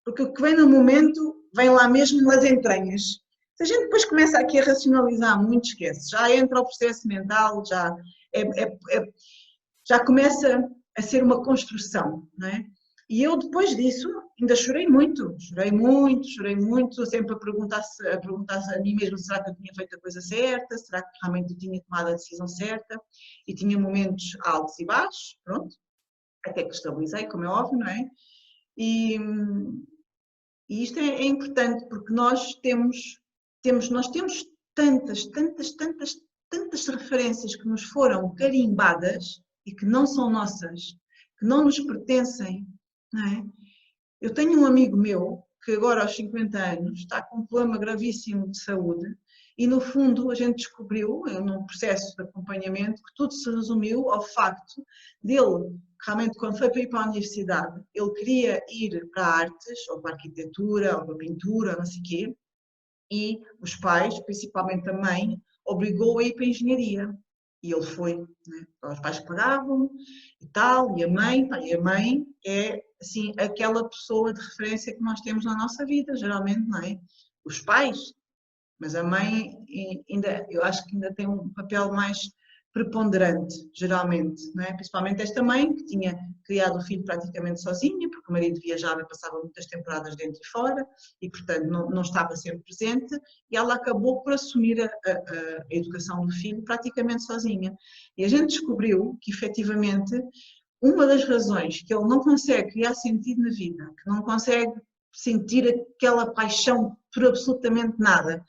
porque o que vem no momento vem lá mesmo nas entranhas. Se a gente depois começa aqui a racionalizar muito, esquece, já entra o processo mental, já começa a ser uma construção, não é? E eu depois disso ainda chorei muito, sempre a perguntar a mim mesma, será que eu tinha feito a coisa certa, será que realmente eu tinha tomado a decisão certa, e tinha momentos altos e baixos, pronto, até que estabilizei, como é óbvio, não é? E, e isto é importante porque nós temos tantas referências que nos foram carimbadas e que não são nossas, que não nos pertencem, não é? Eu tenho um amigo meu que agora aos 50 anos está com um problema gravíssimo de saúde e no fundo a gente descobriu, num processo de acompanhamento, que tudo se resumiu ao facto dele, realmente quando foi para ir para a universidade, ele queria ir para artes, ou para arquitetura, ou para pintura, não sei o quê, e os pais, principalmente a mãe, obrigou-o a ir para a engenharia. E ele foi, né? Os pais pagavam e tal, e a mãe é assim, aquela pessoa de referência que nós temos na nossa vida, geralmente, não é? Os pais, mas a mãe ainda, eu acho que ainda tem um papel mais preponderante, geralmente, não é? Principalmente esta mãe que tinha criado o filho praticamente sozinha, porque o marido viajava e passava muitas temporadas dentro e fora, e portanto não estava sempre presente, e ela acabou por assumir a educação do filho praticamente sozinha. E a gente descobriu que efetivamente uma das razões que ele não consegue criar sentido na vida, que não consegue sentir aquela paixão por absolutamente nada,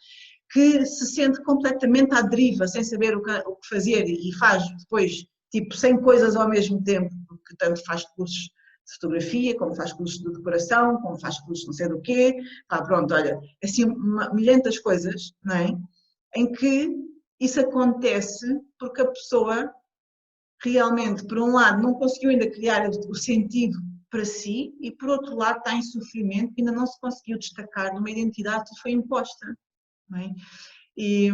que se sente completamente à deriva, sem saber o que fazer e faz depois, tipo, 100 coisas ao mesmo tempo, porque tanto faz cursos de fotografia, como faz cursos de decoração, como faz cursos não sei do quê, pá, pronto, olha, assim, milhentas coisas, não é? Em que isso acontece porque a pessoa realmente, por um lado, não conseguiu ainda criar o sentido para si e, por outro lado, está em sofrimento e ainda não se conseguiu destacar de uma identidade que foi imposta. Não é? E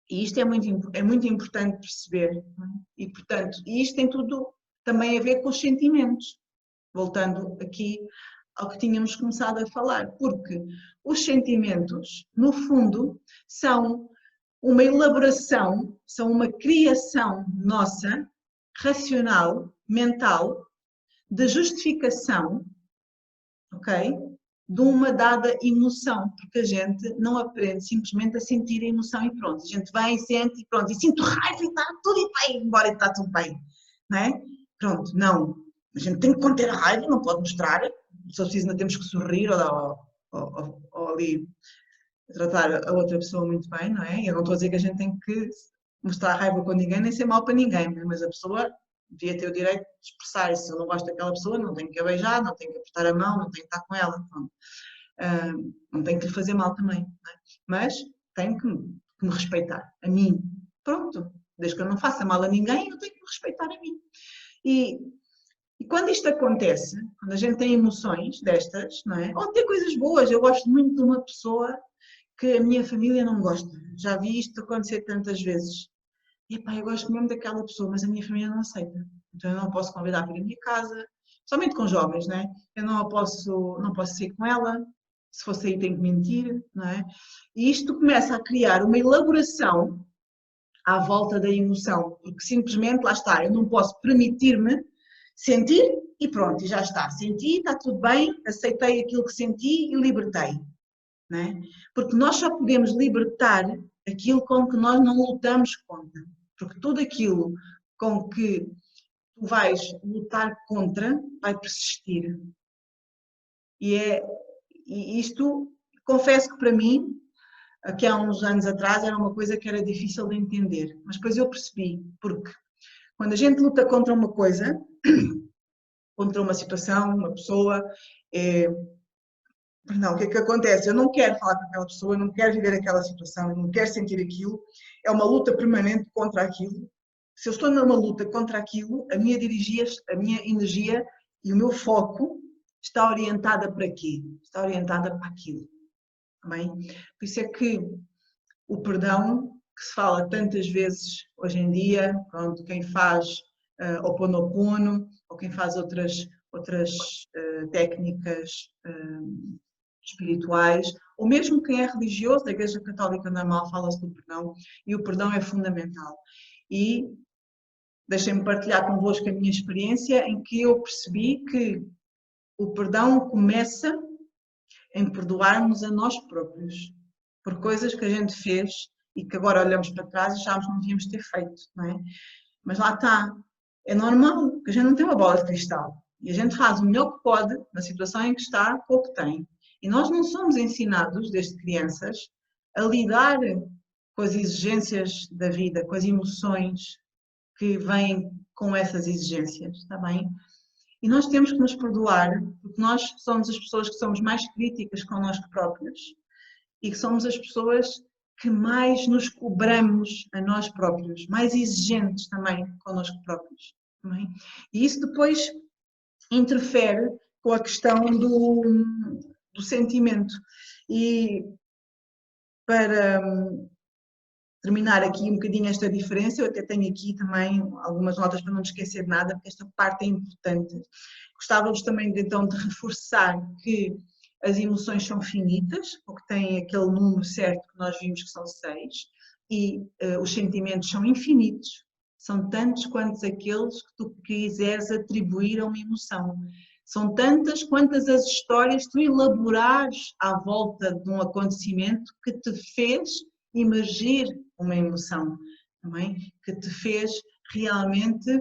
isto é muito importante perceber. Não é? E, portanto, isto tem tudo também a ver com os sentimentos. Voltando aqui ao que tínhamos começado a falar, porque os sentimentos, no fundo, são uma elaboração, são uma criação nossa, racional, mental, de justificação, ok? De uma dada emoção, porque a gente não aprende simplesmente a sentir a emoção e pronto. A gente vem, sente e pronto, e sinto raiva e está tudo e vai embora e está tudo bem, não é? Pronto, não. A gente tem que conter a raiva, não pode mostrar, se preciso ainda temos que sorrir ou ali tratar a outra pessoa muito bem, não é? Eu não estou a dizer que a gente tem que mostrar raiva com ninguém, nem ser mal para ninguém, mas a pessoa devia ter o direito de expressar isso. Se eu não gosto daquela pessoa, não tenho que a beijar, não tenho que apertar a mão, não tenho que estar com ela, não tenho que lhe fazer mal também, não é? Mas tenho que me respeitar, a mim. Pronto, desde que eu não faça mal a ninguém, eu tenho que me respeitar a mim. E quando isto acontece, quando a gente tem emoções destas, não é? Ou tem coisas boas, eu gosto muito de uma pessoa que a minha família não gosta. Já vi isto acontecer tantas vezes. Epá, eu gosto mesmo daquela pessoa, mas a minha família não aceita. Então eu não posso convidar para ir à minha casa, somente com jovens, não é? Eu não posso sair com ela, se for sair tenho que mentir, não é? E isto começa a criar uma elaboração à volta da emoção, porque simplesmente, lá está, eu não posso permitir-me sentir e pronto, e já está. Senti, está tudo bem, aceitei aquilo que senti e libertei. Não é? Porque nós só podemos libertar aquilo com que nós não lutamos contra. Porque tudo aquilo com que tu vais lutar contra vai persistir. E isto, confesso que para mim, aqui há uns anos atrás, era uma coisa que era difícil de entender. Mas depois eu percebi, porque quando a gente luta contra uma coisa, contra uma situação, uma pessoa, não, o que é que acontece? Eu não quero falar com aquela pessoa, eu não quero viver aquela situação, eu não quero sentir aquilo. É uma luta permanente contra aquilo. Se eu estou numa luta contra aquilo, a minha energia e o meu foco está orientada para quê? Está orientada para aquilo. Bem? Por isso é que o perdão, que se fala tantas vezes hoje em dia, pronto, quem faz Ho'oponopono, ou quem faz outras técnicas espirituais, ou mesmo quem é religioso, da Igreja Católica normal fala-se do perdão, e o perdão é fundamental. E deixem-me partilhar convosco a minha experiência em que eu percebi que O perdão começa em perdoarmos a nós próprios por coisas que a gente fez e que agora olhamos para trás e achamos que não devíamos ter feito, não é? Mas lá está, é normal, porque a gente não tem uma bola de cristal e a gente faz o melhor que pode na situação em que está com o que tem. E nós não somos ensinados, desde crianças, a lidar com as exigências da vida, com as emoções que vêm com essas exigências, está bem? E nós temos que nos perdoar, porque nós somos as pessoas que somos mais críticas connosco próprios e que somos as pessoas que mais nos cobramos a nós próprios, mais exigentes também connosco próprios. Também. E isso depois interfere com a questão do sentimento. E para terminar aqui um bocadinho esta diferença, eu até tenho aqui também algumas notas para não me esquecer de nada, porque esta parte é importante. Gostava-vos também então de reforçar que as emoções são finitas, porque têm aquele número certo que nós vimos que são 6, e os sentimentos são infinitos, são tantos quantos aqueles que tu quiseres atribuir a uma emoção. São tantas quantas as histórias que tu elaborares à volta de um acontecimento que te fez emergir uma emoção, também, que te fez realmente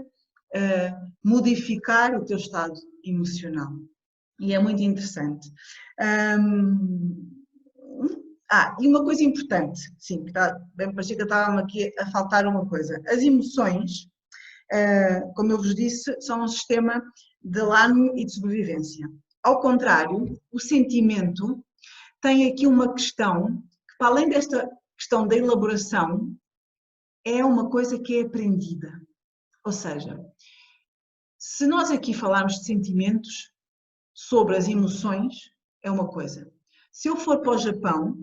modificar o teu estado emocional. E é muito interessante. E uma coisa importante, sim, que bem parecia que estava aqui a faltar uma coisa. As emoções, como eu vos disse, são um sistema de alarme e de sobrevivência. Ao contrário, o sentimento tem aqui uma questão que, para além desta questão da elaboração, é uma coisa que é aprendida. Ou seja, se nós aqui falarmos de sentimentos, sobre as emoções, é uma coisa. Se eu for para o Japão,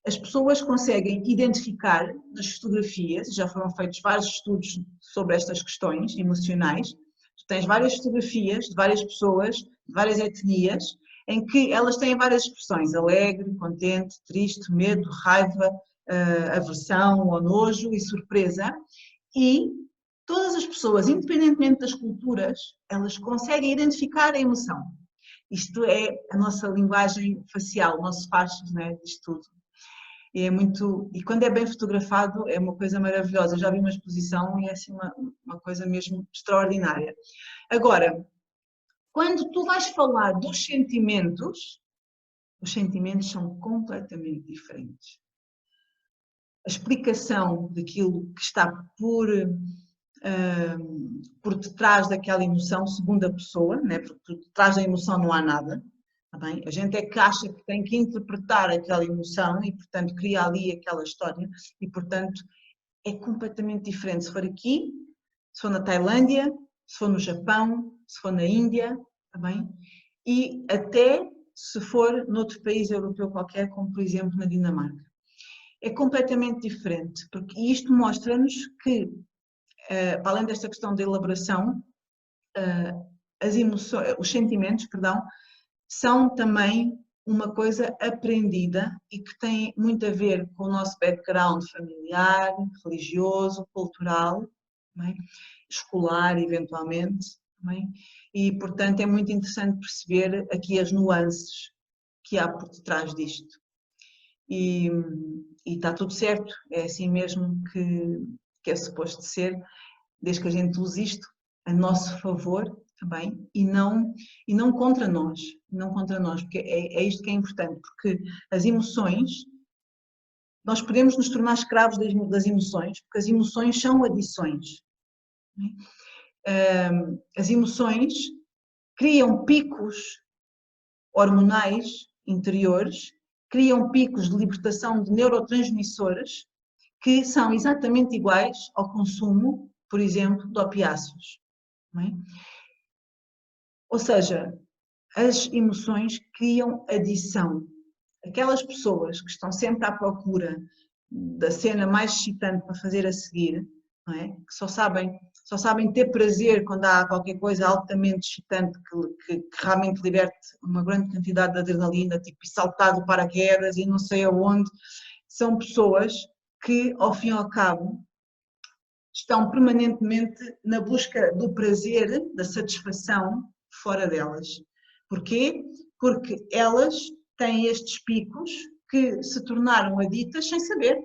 as pessoas conseguem identificar nas fotografias, já foram feitos vários estudos sobre estas questões emocionais, tu tens várias fotografias de várias pessoas, de várias etnias, em que elas têm várias expressões, alegre, contente, triste, medo, raiva, aversão ou nojo e surpresa, e todas as pessoas, independentemente das culturas, elas conseguem identificar a emoção. Isto é a nossa linguagem facial, o nosso fachos, né, disto tudo. É muito, e quando é bem fotografado é uma coisa maravilhosa. Eu já vi uma exposição e é assim uma coisa mesmo extraordinária. Agora, quando tu vais falar dos sentimentos, os sentimentos são completamente diferentes. A explicação daquilo que está por detrás daquela emoção, segundo a pessoa, né? Porque por detrás da emoção não há nada, tá bem? A gente é que acha que tem que interpretar aquela emoção e, portanto, cria ali aquela história e, portanto, é completamente diferente se for aqui, se for na Tailândia, se for no Japão, se for na Índia, tá bem? E até se for noutro país europeu qualquer, como por exemplo na Dinamarca. É completamente diferente, porque isto mostra-nos que para além desta questão da elaboração, as emoções, os sentimentos, perdão, são também uma coisa aprendida e que tem muito a ver com o nosso background familiar, religioso, cultural, é? Escolar, eventualmente. É? E, portanto, é muito interessante perceber aqui as nuances que há por detrás disto. E está tudo certo, é assim mesmo que é suposto ser, desde que a gente use isto a nosso favor também e não contra nós, porque é isto que é importante, porque as emoções, nós podemos nos tornar escravos das emoções, porque as emoções são adições. As emoções criam picos hormonais interiores, criam picos de libertação de neurotransmissores que são exatamente iguais ao consumo, por exemplo, de opiáceos. Não é? Ou seja, as emoções criam adição. Aquelas pessoas que estão sempre à procura da cena mais excitante para fazer a seguir, não é? Que só sabem ter prazer quando há qualquer coisa altamente excitante que realmente liberte uma grande quantidade de adrenalina, tipo saltar do paraquedas e não sei aonde, são pessoas que, ao fim e ao cabo, estão permanentemente na busca do prazer, da satisfação, fora delas. Porquê? Porque elas têm estes picos que se tornaram aditas sem saber,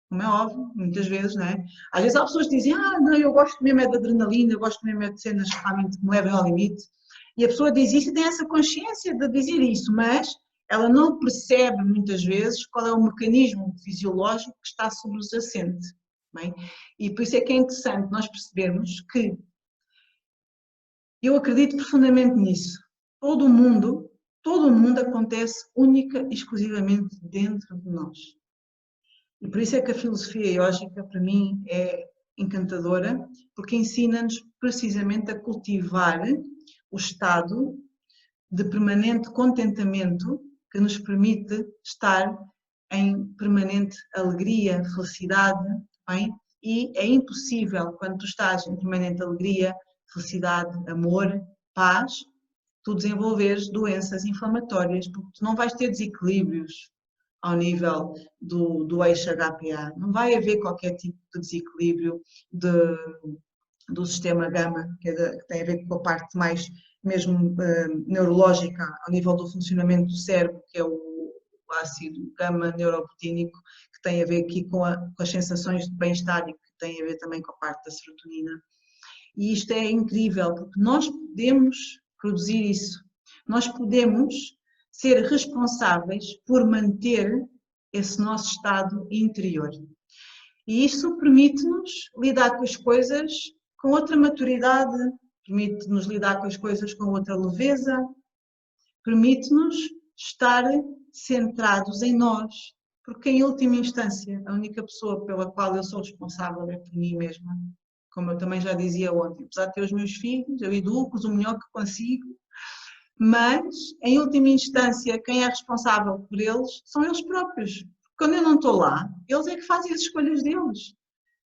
como é óbvio, muitas vezes, não é? Às vezes há pessoas que dizem, não, eu gosto mesmo é de adrenalina, eu gosto mesmo é de cenas que realmente me levem ao limite, e a pessoa diz isso e tem essa consciência de dizer isso, mas ela não percebe muitas vezes qual é o mecanismo fisiológico que está subjacente, bem? E por isso é que é interessante nós percebermos que eu acredito profundamente nisso. Todo o mundo acontece única e exclusivamente dentro de nós. E por isso é que a filosofia iógica, para mim, é encantadora, porque ensina-nos precisamente a cultivar o estado de permanente contentamento que nos permite estar em permanente alegria, felicidade, bem? E é impossível, quando tu estás em permanente alegria, felicidade, amor, paz, tu desenvolveres doenças inflamatórias, porque tu não vais ter desequilíbrios ao nível do eixo HPA, não vai haver qualquer tipo de desequilíbrio do sistema gama, que tem a ver com a parte mais mesmo neurológica, ao nível do funcionamento do cérebro, que é o ácido gama neuroprotínico, que tem a ver aqui com as sensações de bem-estar e que tem a ver também com a parte da serotonina. E isto é incrível, porque nós podemos produzir isso, nós podemos ser responsáveis por manter esse nosso estado interior. E isso permite-nos lidar com as coisas com outra maturidade, permite-nos lidar com as coisas com outra leveza, permite-nos estar centrados em nós, porque em última instância a única pessoa pela qual eu sou responsável é por mim mesma, como eu também já dizia ontem, apesar de ter os meus filhos, eu educo-os o melhor que consigo, mas em última instância quem é responsável por eles são eles próprios. Quando eu não estou lá, eles é que fazem as escolhas deles.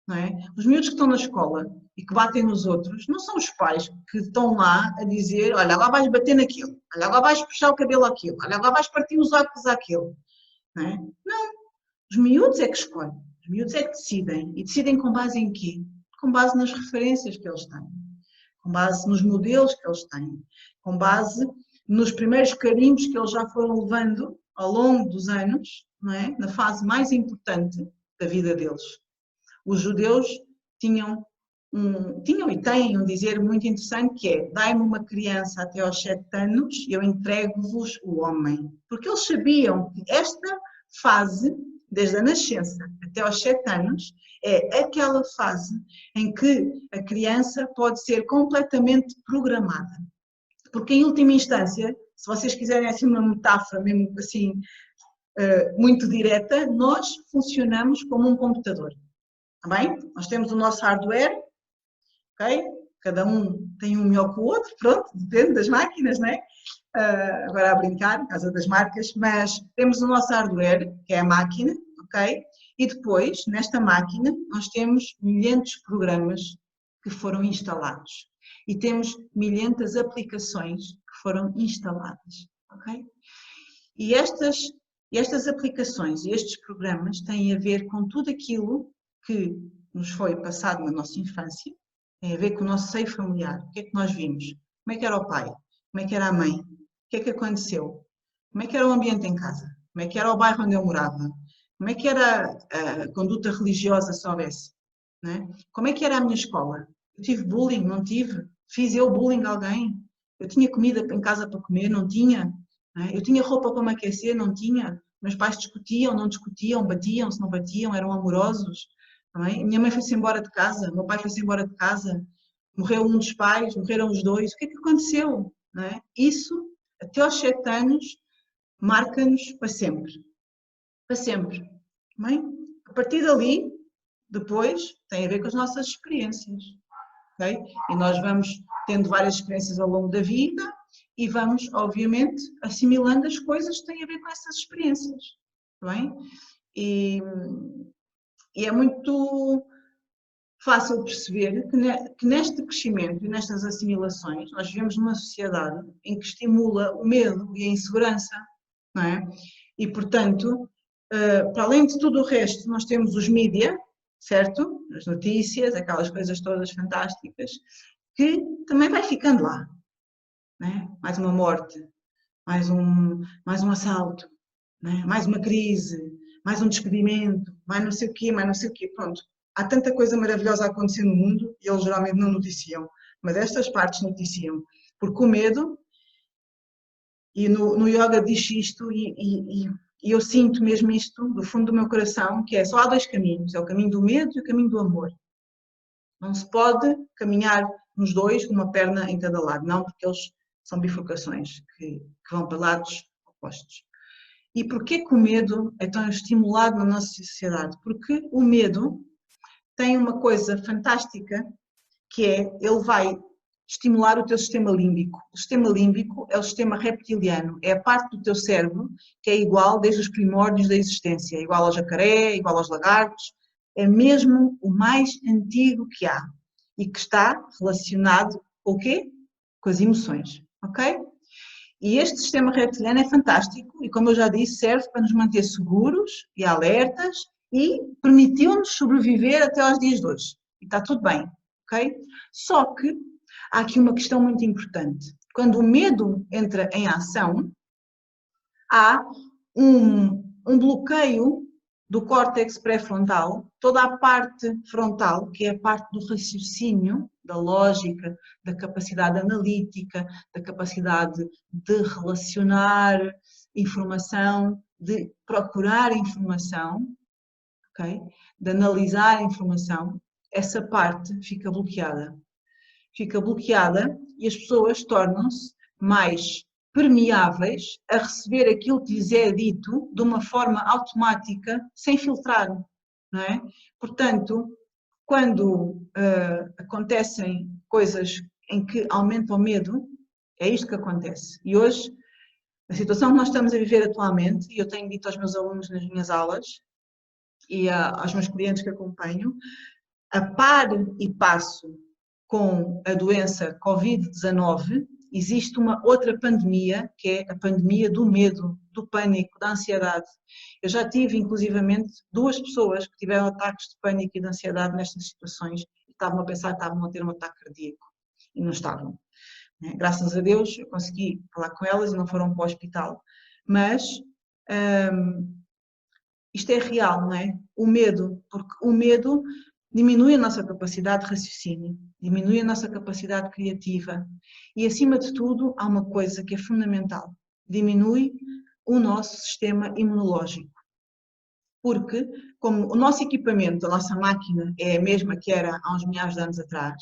Não é? Os miúdos que estão na escola e que batem nos outros, não são os pais que estão lá a dizer, olha, lá vais bater naquilo, olha, lá vais puxar o cabelo àquilo, olha, lá vais partir os óculos àquilo. Não é? Não, os miúdos é que escolhem, os miúdos é que decidem. E decidem com base em quê? Com base nas referências que eles têm, com base nos modelos que eles têm, com base nos primeiros carimbos que eles já foram levando ao longo dos anos, não é? Na fase mais importante da vida deles. Os judeus tinham e têm um dizer muito interessante que é: dai-me uma criança até aos 7 anos e eu entrego-vos o homem. Porque eles sabiam que esta fase, desde a nascença até aos 7 anos, é aquela fase em que a criança pode ser completamente programada. Porque em última instância, se vocês quiserem assim uma metáfora mesmo assim muito direta, nós funcionamos como um computador. Está bem? Nós temos o nosso hardware, ok? Cada um tem um melhor que o outro, pronto, depende das máquinas, não é? Agora a brincar, por causa das marcas, mas temos o nosso hardware, que é a máquina, ok? E depois, nesta máquina, nós temos milhentos programas que foram instalados. E temos milhentas aplicações que foram instaladas, ok? E estas aplicações e estes programas têm a ver com tudo aquilo que nos foi passado na nossa infância, tem a ver com o nosso seio familiar. O que é que nós vimos? Como é que era o pai? Como é que era a mãe? O que é que aconteceu? Como é que era o ambiente em casa? Como é que era o bairro onde eu morava? Como é que era a conduta religiosa, se houvesse? Não é? Como é que era a minha escola? Eu tive bullying? Não tive? Fiz eu bullying a alguém? Eu tinha comida em casa para comer? Não tinha? Não é? Eu tinha roupa para me aquecer? Não tinha? Meus pais discutiam? Não discutiam? Batiam? Se não batiam? Eram amorosos? Não é? Minha mãe foi-se embora de casa? Meu pai foi-se embora de casa? Morreu um dos pais? Morreram os dois? O que é que aconteceu? Não é? Isso, até aos 7 anos, marca-nos para sempre. Para sempre. Bem? A partir dali, depois, tem a ver com as nossas experiências. Okay? E nós vamos tendo várias experiências ao longo da vida e vamos, obviamente, assimilando as coisas que têm a ver com essas experiências. Bem? E é muito fácil perceber que neste crescimento e nestas assimilações nós vivemos numa sociedade em que estimula o medo e a insegurança, não é? E, portanto, para além de tudo o resto, nós temos os mídia, certo? As notícias, aquelas coisas todas fantásticas, que também vai ficando lá. Não é? Mais uma morte, mais um assalto, né? Mais uma crise, mais um despedimento, mais não sei o quê, mais não sei o quê. Pronto, há tanta coisa maravilhosa a acontecer no mundo e eles geralmente não noticiam, mas estas partes noticiam, porque o medo, e no yoga diz isto, e eu sinto mesmo isto do fundo do meu coração, que é só há dois caminhos, é o caminho do medo e o caminho do amor. Não se pode caminhar nos dois, com uma perna em cada lado, não, porque eles são bifurcações que vão para lados opostos. E porquê que o medo é tão estimulado na nossa sociedade? Porque o medo tem uma coisa fantástica, que é, ele vai estimular o teu sistema límbico. O sistema límbico é o sistema reptiliano, é a parte do teu cérebro que é igual desde os primórdios da existência, é igual ao jacaré, igual aos lagartos, é mesmo o mais antigo que há e que está relacionado com o quê? Com as emoções, ok? E este sistema reptiliano é fantástico e, como eu já disse, serve para nos manter seguros e alertas e permitiu-nos sobreviver até aos dias de hoje. E está tudo bem, ok? Só que há aqui uma questão muito importante. Quando o medo entra em ação, há um bloqueio do córtex pré-frontal, toda a parte frontal, que é a parte do raciocínio, da lógica, da capacidade analítica, da capacidade de relacionar informação, de procurar informação, okay? De analisar informação, essa parte fica bloqueada. Fica bloqueada e as pessoas tornam-se mais permeáveis a receber aquilo que lhes é dito de uma forma automática, sem filtrar, não é? Portanto, quando acontecem coisas em que aumenta o medo, é isto que acontece. E hoje, a situação que nós estamos a viver atualmente, e eu tenho dito aos meus alunos nas minhas aulas e aos meus clientes que acompanho, a par e passo com a doença Covid-19, existe uma outra pandemia, que é a pandemia do medo, do pânico, da ansiedade. Eu já tive, inclusivamente, 2 pessoas que tiveram ataques de pânico e de ansiedade nestas situações e estavam a pensar que estavam a ter um ataque cardíaco e não estavam. Graças a Deus eu consegui falar com elas e não foram para o hospital. Mas isto é real, não é? O medo, porque o medo diminui a nossa capacidade de raciocínio, diminui a nossa capacidade criativa e, acima de tudo, há uma coisa que é fundamental, diminui o nosso sistema imunológico. Porque, como o nosso equipamento, a nossa máquina é a mesma que era há uns milhares de anos atrás,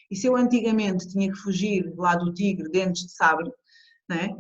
e se eu antigamente tinha que fugir lá do tigre, dentes de sabre, não é?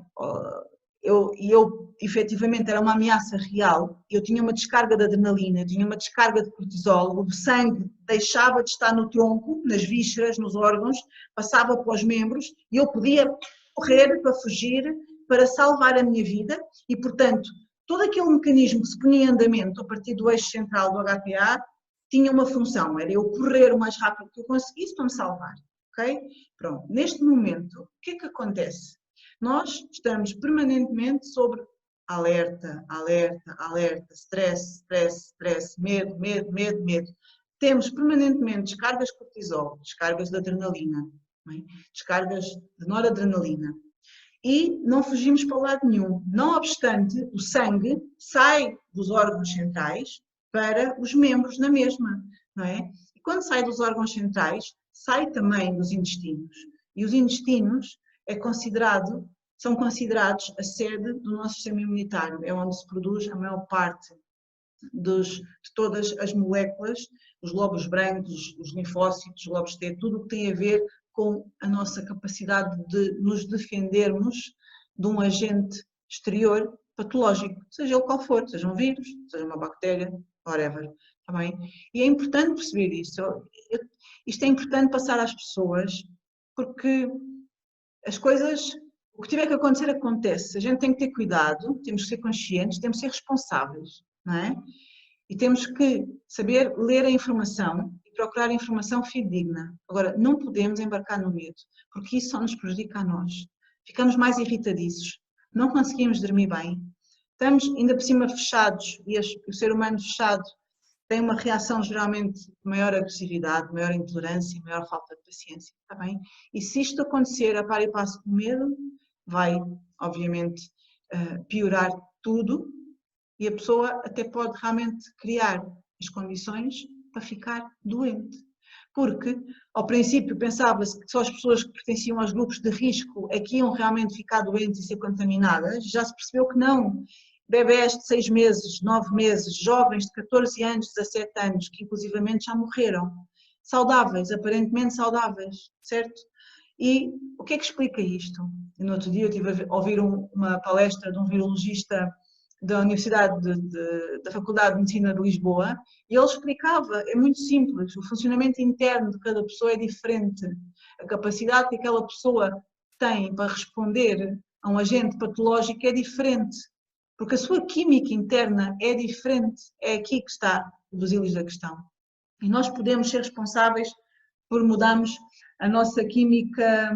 Eu efetivamente era uma ameaça real, eu tinha uma descarga de adrenalina, tinha uma descarga de cortisol, o sangue deixava de estar no tronco, nas vísceras, nos órgãos, passava para os membros e eu podia correr para fugir, para salvar a minha vida e, portanto, todo aquele mecanismo que se punha em andamento a partir do eixo central do HPA tinha uma função, era eu correr o mais rápido que eu conseguisse para me salvar, ok? Pronto, neste momento, o que é que acontece? Nós estamos permanentemente sobre alerta, alerta, alerta, stress, stress, stress, medo, medo, medo, medo. Temos permanentemente descargas de cortisol, descargas de adrenalina, descargas de noradrenalina. E não fugimos para lado nenhum. Não obstante, o sangue sai dos órgãos centrais para os membros na mesma, não é? E quando sai dos órgãos centrais, sai também dos intestinos. E os intestinos são considerados a sede do nosso sistema imunitário, é onde se produz a maior parte de todas as moléculas, os glóbulos brancos, os linfócitos, os glóbulos T, tudo o que tem a ver com a nossa capacidade de nos defendermos de um agente exterior patológico, seja ele qual for, seja um vírus, seja uma bactéria, whatever, está bem? E é importante perceber isto. Isto é importante passar às pessoas, porque as coisas, o que tiver que acontecer, acontece. A gente tem que ter cuidado, temos que ser conscientes, temos que ser responsáveis, não é? E temos que saber ler a informação e procurar informação fidedigna. Agora, não podemos embarcar no medo, porque isso só nos prejudica a nós. Ficamos mais irritadiços, não conseguimos dormir bem, estamos ainda por cima fechados e o ser humano fechado tem uma reação geralmente de maior agressividade, maior intolerância, maior falta de paciência, está bem? E se isto acontecer a par e passo com medo, vai, obviamente, piorar tudo e a pessoa até pode realmente criar as condições para ficar doente. Porque, ao princípio, pensava-se que só as pessoas que pertenciam aos grupos de risco é que iam realmente ficar doentes e ser contaminadas. Já se percebeu que não. Bebés de 6 meses, 9 meses, jovens de 14 anos, 17 anos, que inclusivamente já morreram. Saudáveis, aparentemente saudáveis, certo? E o que é que explica isto? No outro dia eu estive a ouvir uma palestra de um virologista da Universidade da Faculdade de Medicina de Lisboa e ele explicava, é muito simples, o funcionamento interno de cada pessoa é diferente. A capacidade que aquela pessoa tem para responder a um agente patológico é diferente, porque a sua química interna é diferente. É aqui que está o busilis da questão. E nós podemos ser responsáveis por mudarmos a nossa química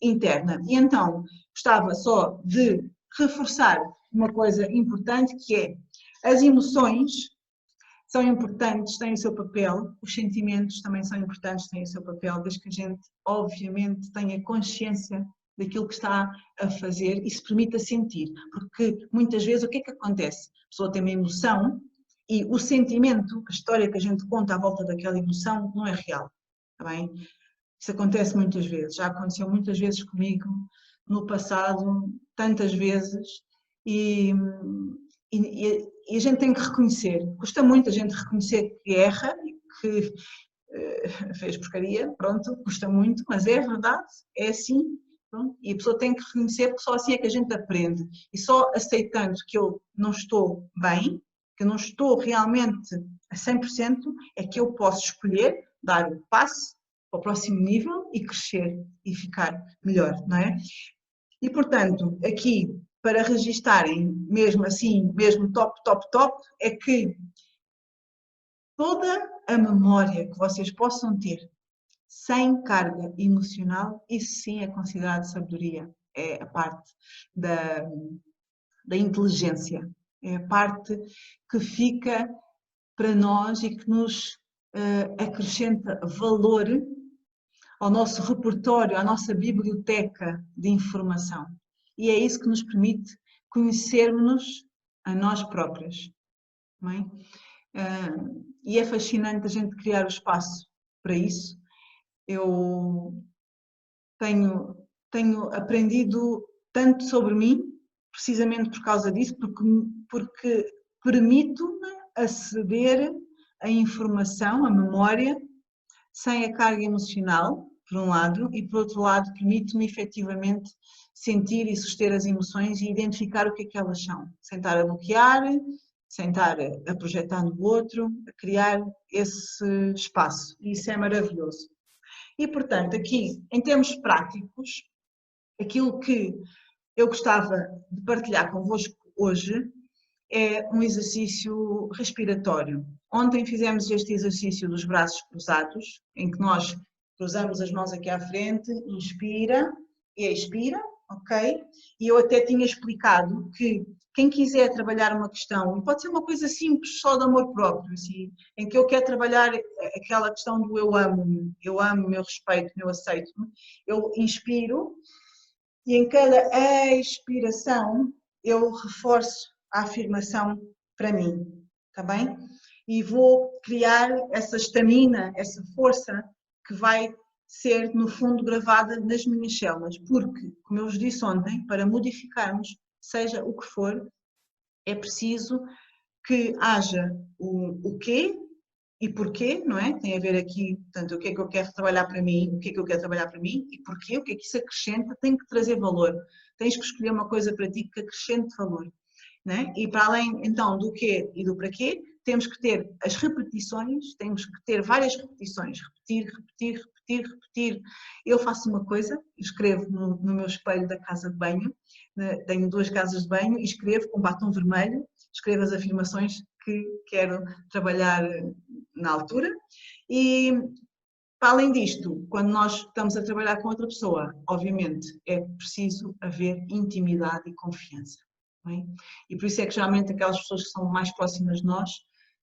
interna. E então, gostava só de reforçar uma coisa importante, que é as emoções são importantes, têm o seu papel, os sentimentos também são importantes, têm o seu papel, desde que a gente, obviamente, tenha consciência daquilo que está a fazer e se permita sentir, porque muitas vezes o que é que acontece? A pessoa tem uma emoção e o sentimento, a história que a gente conta à volta daquela emoção não é real, está bem? Isso acontece muitas vezes, já aconteceu muitas vezes comigo no passado, tantas vezes, e a gente tem que reconhecer, custa muito a gente reconhecer que erra e que fez porcaria, pronto, custa muito, mas é verdade, é assim, pronto, e a pessoa tem que reconhecer porque só assim é que a gente aprende, e só aceitando que eu não estou bem, que eu não estou realmente a 100%, é que eu posso escolher dar o passo para o próximo nível e crescer e ficar melhor, não é? E portanto, aqui para registarem mesmo assim, mesmo top, é que toda a memória que vocês possam ter sem carga emocional, isso sim é considerado sabedoria, é a parte da inteligência, é a parte que fica para nós e que nos acrescenta valor ao nosso repertório, à nossa biblioteca de informação. E é isso que nos permite conhecermos a nós próprios. Não é? E é fascinante a gente criar o espaço para isso. Eu tenho aprendido tanto sobre mim, precisamente por causa disso, porque permito-me aceder à informação, à memória, sem a carga emocional, por um lado, e por outro lado permite-me efetivamente sentir e suster as emoções e identificar o que é que elas são, sem estar a bloquear, sem estar a projetar no outro, a criar esse espaço, e isso é maravilhoso. E portanto, aqui, em termos práticos, aquilo que eu gostava de partilhar convosco hoje é um exercício respiratório. Ontem fizemos este exercício dos braços cruzados, em que nós cruzamos as mãos aqui à frente, inspira e expira, ok? E eu até tinha explicado que quem quiser trabalhar uma questão, e pode ser uma coisa simples, só de amor próprio, assim, em que eu quero trabalhar aquela questão do eu amo-me, eu respeito, eu aceito-me, eu inspiro e em cada expiração eu reforço a afirmação para mim, está bem? E vou criar essa estamina, essa força que vai ser, no fundo, gravada nas minhas células, porque, como eu vos disse ontem, para modificarmos, seja o que for, é preciso que haja o quê e porquê, não é? Tem a ver aqui, portanto, o que é que eu quero trabalhar para mim, o que é que eu quero trabalhar para mim e porquê, o que é que isso acrescenta, tem que trazer valor. Tens que escolher uma coisa para ti que acrescente valor. Né? E para além então do quê e do para quê, temos que ter as repetições, temos que ter várias repetições, repetir. Eu faço uma coisa, escrevo no meu espelho da casa de banho, tenho 2 casas de banho e escrevo com batom vermelho, escrevo as afirmações que quero trabalhar na altura e para além disto, quando nós estamos a trabalhar com outra pessoa, obviamente é preciso haver intimidade e confiança. E por isso é que geralmente aquelas pessoas que são mais próximas de nós,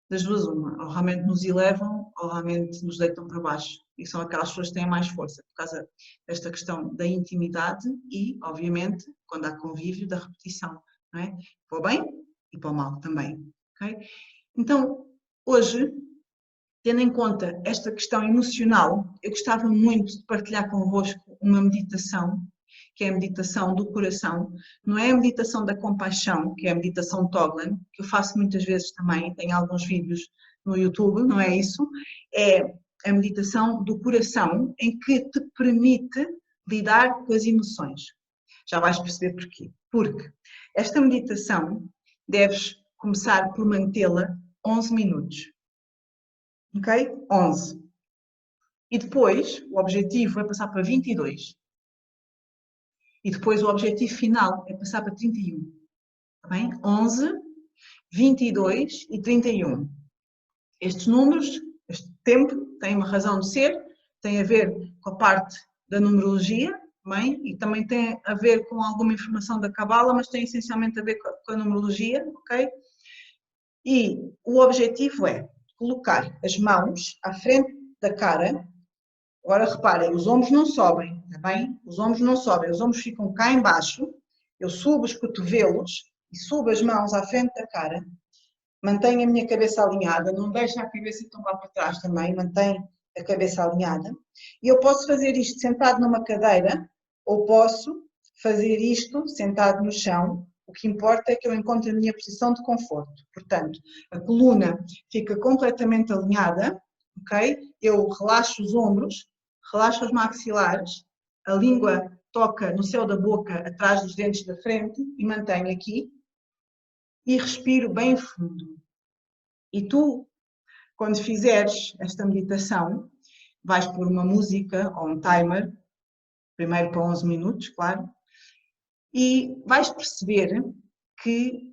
das duas uma, ou realmente nos elevam ou realmente nos deitam para baixo. E são aquelas pessoas que têm mais força, por causa desta questão da intimidade e, obviamente, quando há convívio, da repetição. não é? Para o bem e para o mal também, ok? Então, hoje, tendo em conta esta questão emocional, eu gostava muito de partilhar convosco uma meditação, que é a meditação do coração. Não é a meditação da compaixão, que é a meditação Toglen, que eu faço muitas vezes também, tenho alguns vídeos no YouTube, não é isso? É a meditação do coração, em que te permite lidar com as emoções. Já vais perceber porquê. Porque esta meditação deves começar por mantê-la 11 minutos. Ok? 11. E depois o objetivo é passar para 22. E depois o objetivo final é passar para 31. Está bem? 11, 22 e 31. Estes números, este tempo, têm uma razão de ser, tem a ver com a parte da numerologia, bem? E também tem a ver com alguma informação da Cabala, mas tem essencialmente a ver com a numerologia, ok? E o objetivo é colocar as mãos à frente da cara. Agora reparem, os ombros não sobem, está bem? Os ombros não sobem, os ombros ficam cá embaixo, eu subo os cotovelos e subo as mãos à frente da cara, mantenho a minha cabeça alinhada, não deixo a cabeça tombar para trás também, mantenho a cabeça alinhada. E eu posso fazer isto sentado numa cadeira ou posso fazer isto sentado no chão. O que importa é que eu encontre a minha posição de conforto. Portanto, a coluna fica completamente alinhada, ok? Eu relaxo os ombros, relaxo os maxilares, a língua toca no céu da boca, atrás dos dentes da frente e mantenho aqui. E respiro bem fundo. E tu, quando fizeres esta meditação, vais pôr uma música ou um timer, primeiro para 11 minutos, claro, e vais perceber que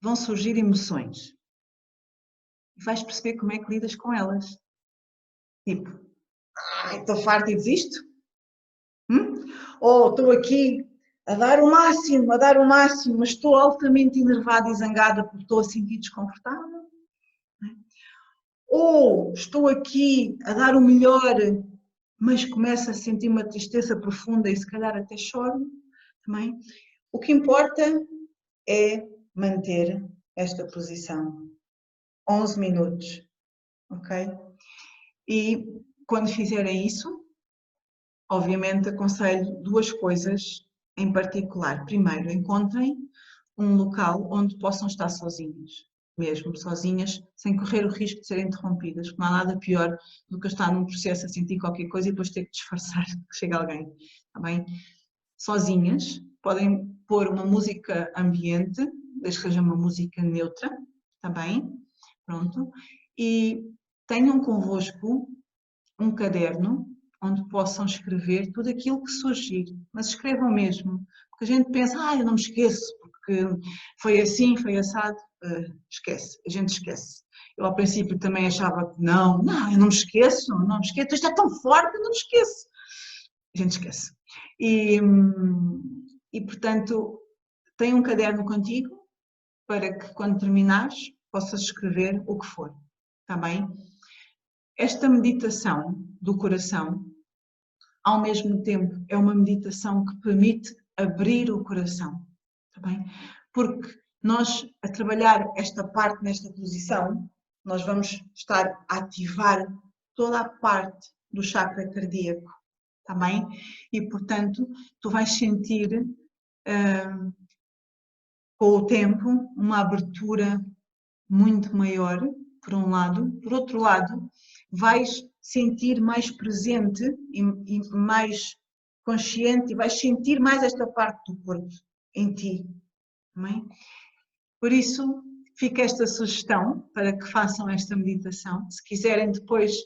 vão surgir emoções. E vais perceber como é que lidas com elas. Tipo, estou farta e desisto? Ou estou aqui a dar o máximo, mas estou altamente enervada e zangada porque estou a sentir desconfortável? Ou estou aqui a dar o melhor, mas começo a sentir uma tristeza profunda e se calhar até choro também? O que importa é manter esta posição. 11 minutos, ok? E quando fizerem isso, obviamente aconselho duas coisas em particular. Primeiro, encontrem um local onde possam estar sozinhos, mesmo sozinhas, sem correr o risco de serem interrompidas, porque não há nada pior do que estar num processo a sentir qualquer coisa e depois ter que disfarçar que chega alguém, está bem? Sozinhas, podem pôr uma música ambiente, desde que seja uma música neutra, está bem? Pronto. E tenham convosco um caderno onde possam escrever tudo aquilo que surgir, mas escrevam mesmo, porque a gente pensa, eu não me esqueço, porque foi assim, foi assado, esquece, a gente esquece. Eu ao princípio também achava que não, eu não me esqueço, isto é tão forte que eu não me esqueço. A gente esquece. E portanto, tem um caderno contigo para que quando terminares possas escrever o que for, está bem? Esta meditação do coração, ao mesmo tempo, é uma meditação que permite abrir o coração, está bem? Porque nós, a trabalhar esta parte nesta posição, nós vamos estar a ativar toda a parte do chakra cardíaco, está bem? E, portanto, tu vais sentir, com o tempo, uma abertura muito maior, por um lado. Por outro lado, vais sentir mais presente e mais consciente e vais sentir mais esta parte do corpo em ti. Também. Por isso, fica esta sugestão para que façam esta meditação. Se quiserem depois,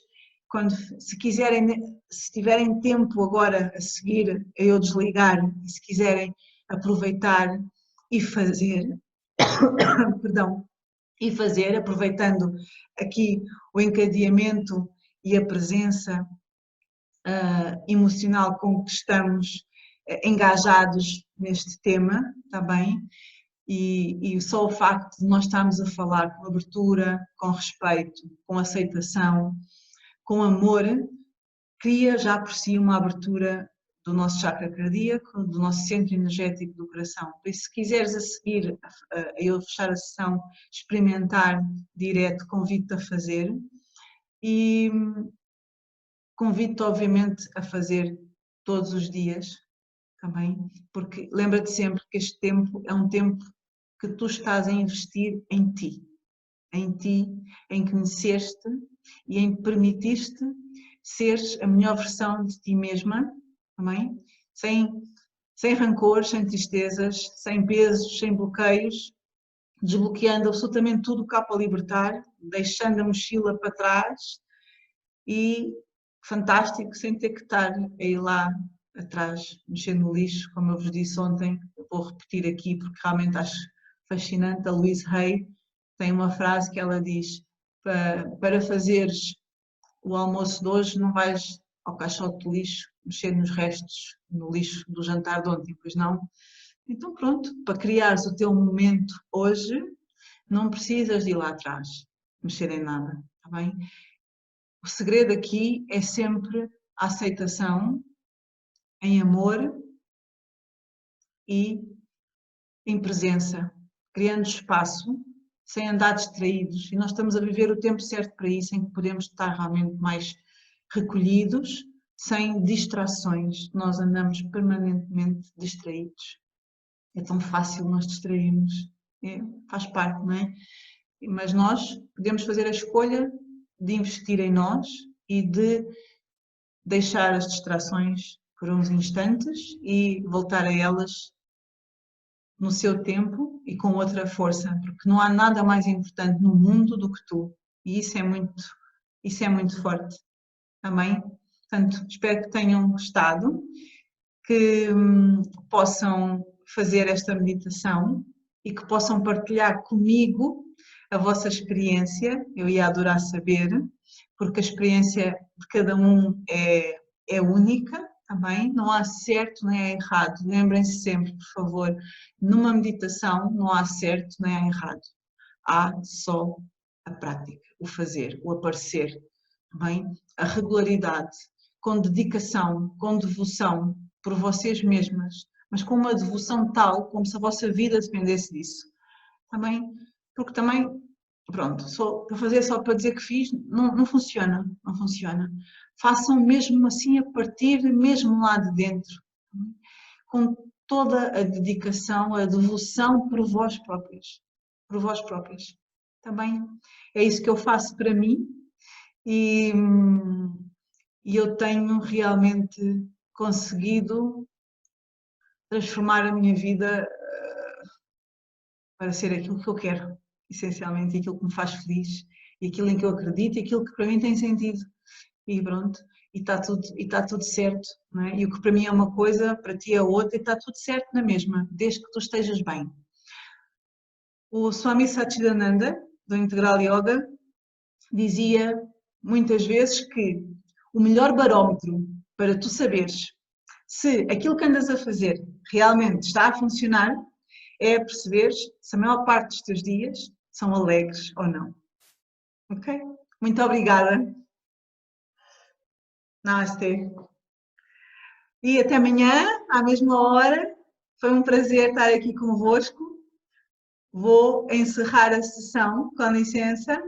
se tiverem tempo agora a seguir, a eu desligar, e se quiserem aproveitar e fazer, perdão, e fazer, aproveitando aqui o encadeamento e a presença emocional com que estamos engajados neste tema, está bem? E só o facto de nós estarmos a falar com abertura, com respeito, com aceitação, com amor, cria já por si uma abertura do nosso chakra cardíaco, do nosso centro energético do coração. Por isso, se quiseres a seguir, a eu fechar a sessão, experimentar direto, convido-te a fazer e convido-te obviamente a fazer todos os dias também, porque lembra-te sempre que este tempo é um tempo que tu estás a investir em ti, em conhecer-te e em permitir-te seres a melhor versão de ti mesma, também, sem rancores, sem tristezas, sem pesos, sem bloqueios, desbloqueando absolutamente tudo o que há para libertar, deixando a mochila para trás e, fantástico, sem ter que estar a ir lá atrás, mexendo no lixo, como eu vos disse ontem, vou repetir aqui porque realmente acho fascinante. A Louise Hay tem uma frase que ela diz: para fazeres o almoço de hoje não vais ao caixote de lixo mexer nos restos, no lixo do jantar de ontem, pois não? Então pronto, para criares o teu momento hoje, não precisas de ir lá atrás, mexer em nada, está bem? O segredo aqui é sempre a aceitação, em amor e em presença, criando espaço, sem andar distraídos. E nós estamos a viver o tempo certo para isso, em que podemos estar realmente mais recolhidos, sem distrações. Nós andamos permanentemente distraídos. É tão fácil nós distrairmos, faz parte, não é? Mas nós podemos fazer a escolha de investir em nós e de deixar as distrações por uns instantes e voltar a elas no seu tempo e com outra força, porque não há nada mais importante no mundo do que tu. E isso é muito forte também. Portanto, espero que tenham gostado, que possam fazer esta meditação e que possam partilhar comigo a vossa experiência. Eu ia adorar saber, porque a experiência de cada um é única também, não há certo nem há errado. Lembrem-se sempre, por favor, numa meditação não há certo nem há errado. Há só a prática, o fazer, o aparecer, também a regularidade, com dedicação, com devoção por vocês mesmas, mas com uma devoção tal como se a vossa vida dependesse disso. Também, porque também, pronto, para fazer só para dizer que fiz, não funciona, não funciona. Façam mesmo assim a partir mesmo lá de dentro, com toda a dedicação, a devoção por vós próprias, Também é isso que eu faço para mim e eu tenho realmente conseguido transformar a minha vida para ser aquilo que eu quero, essencialmente aquilo que me faz feliz e aquilo em que eu acredito e aquilo que para mim tem sentido. E pronto, e está tudo certo, não é? E o que para mim é uma coisa, para ti é outra e está tudo certo na mesma, desde que tu estejas bem. O Swami Satchidananda, do Integral Yoga, dizia muitas vezes que o melhor barómetro para tu saberes se aquilo que andas a fazer realmente está a funcionar é perceberes se a maior parte dos teus dias são alegres ou não. Ok? Muito obrigada. Namaste. E até amanhã, à mesma hora. Foi um prazer estar aqui convosco. Vou encerrar a sessão, com licença.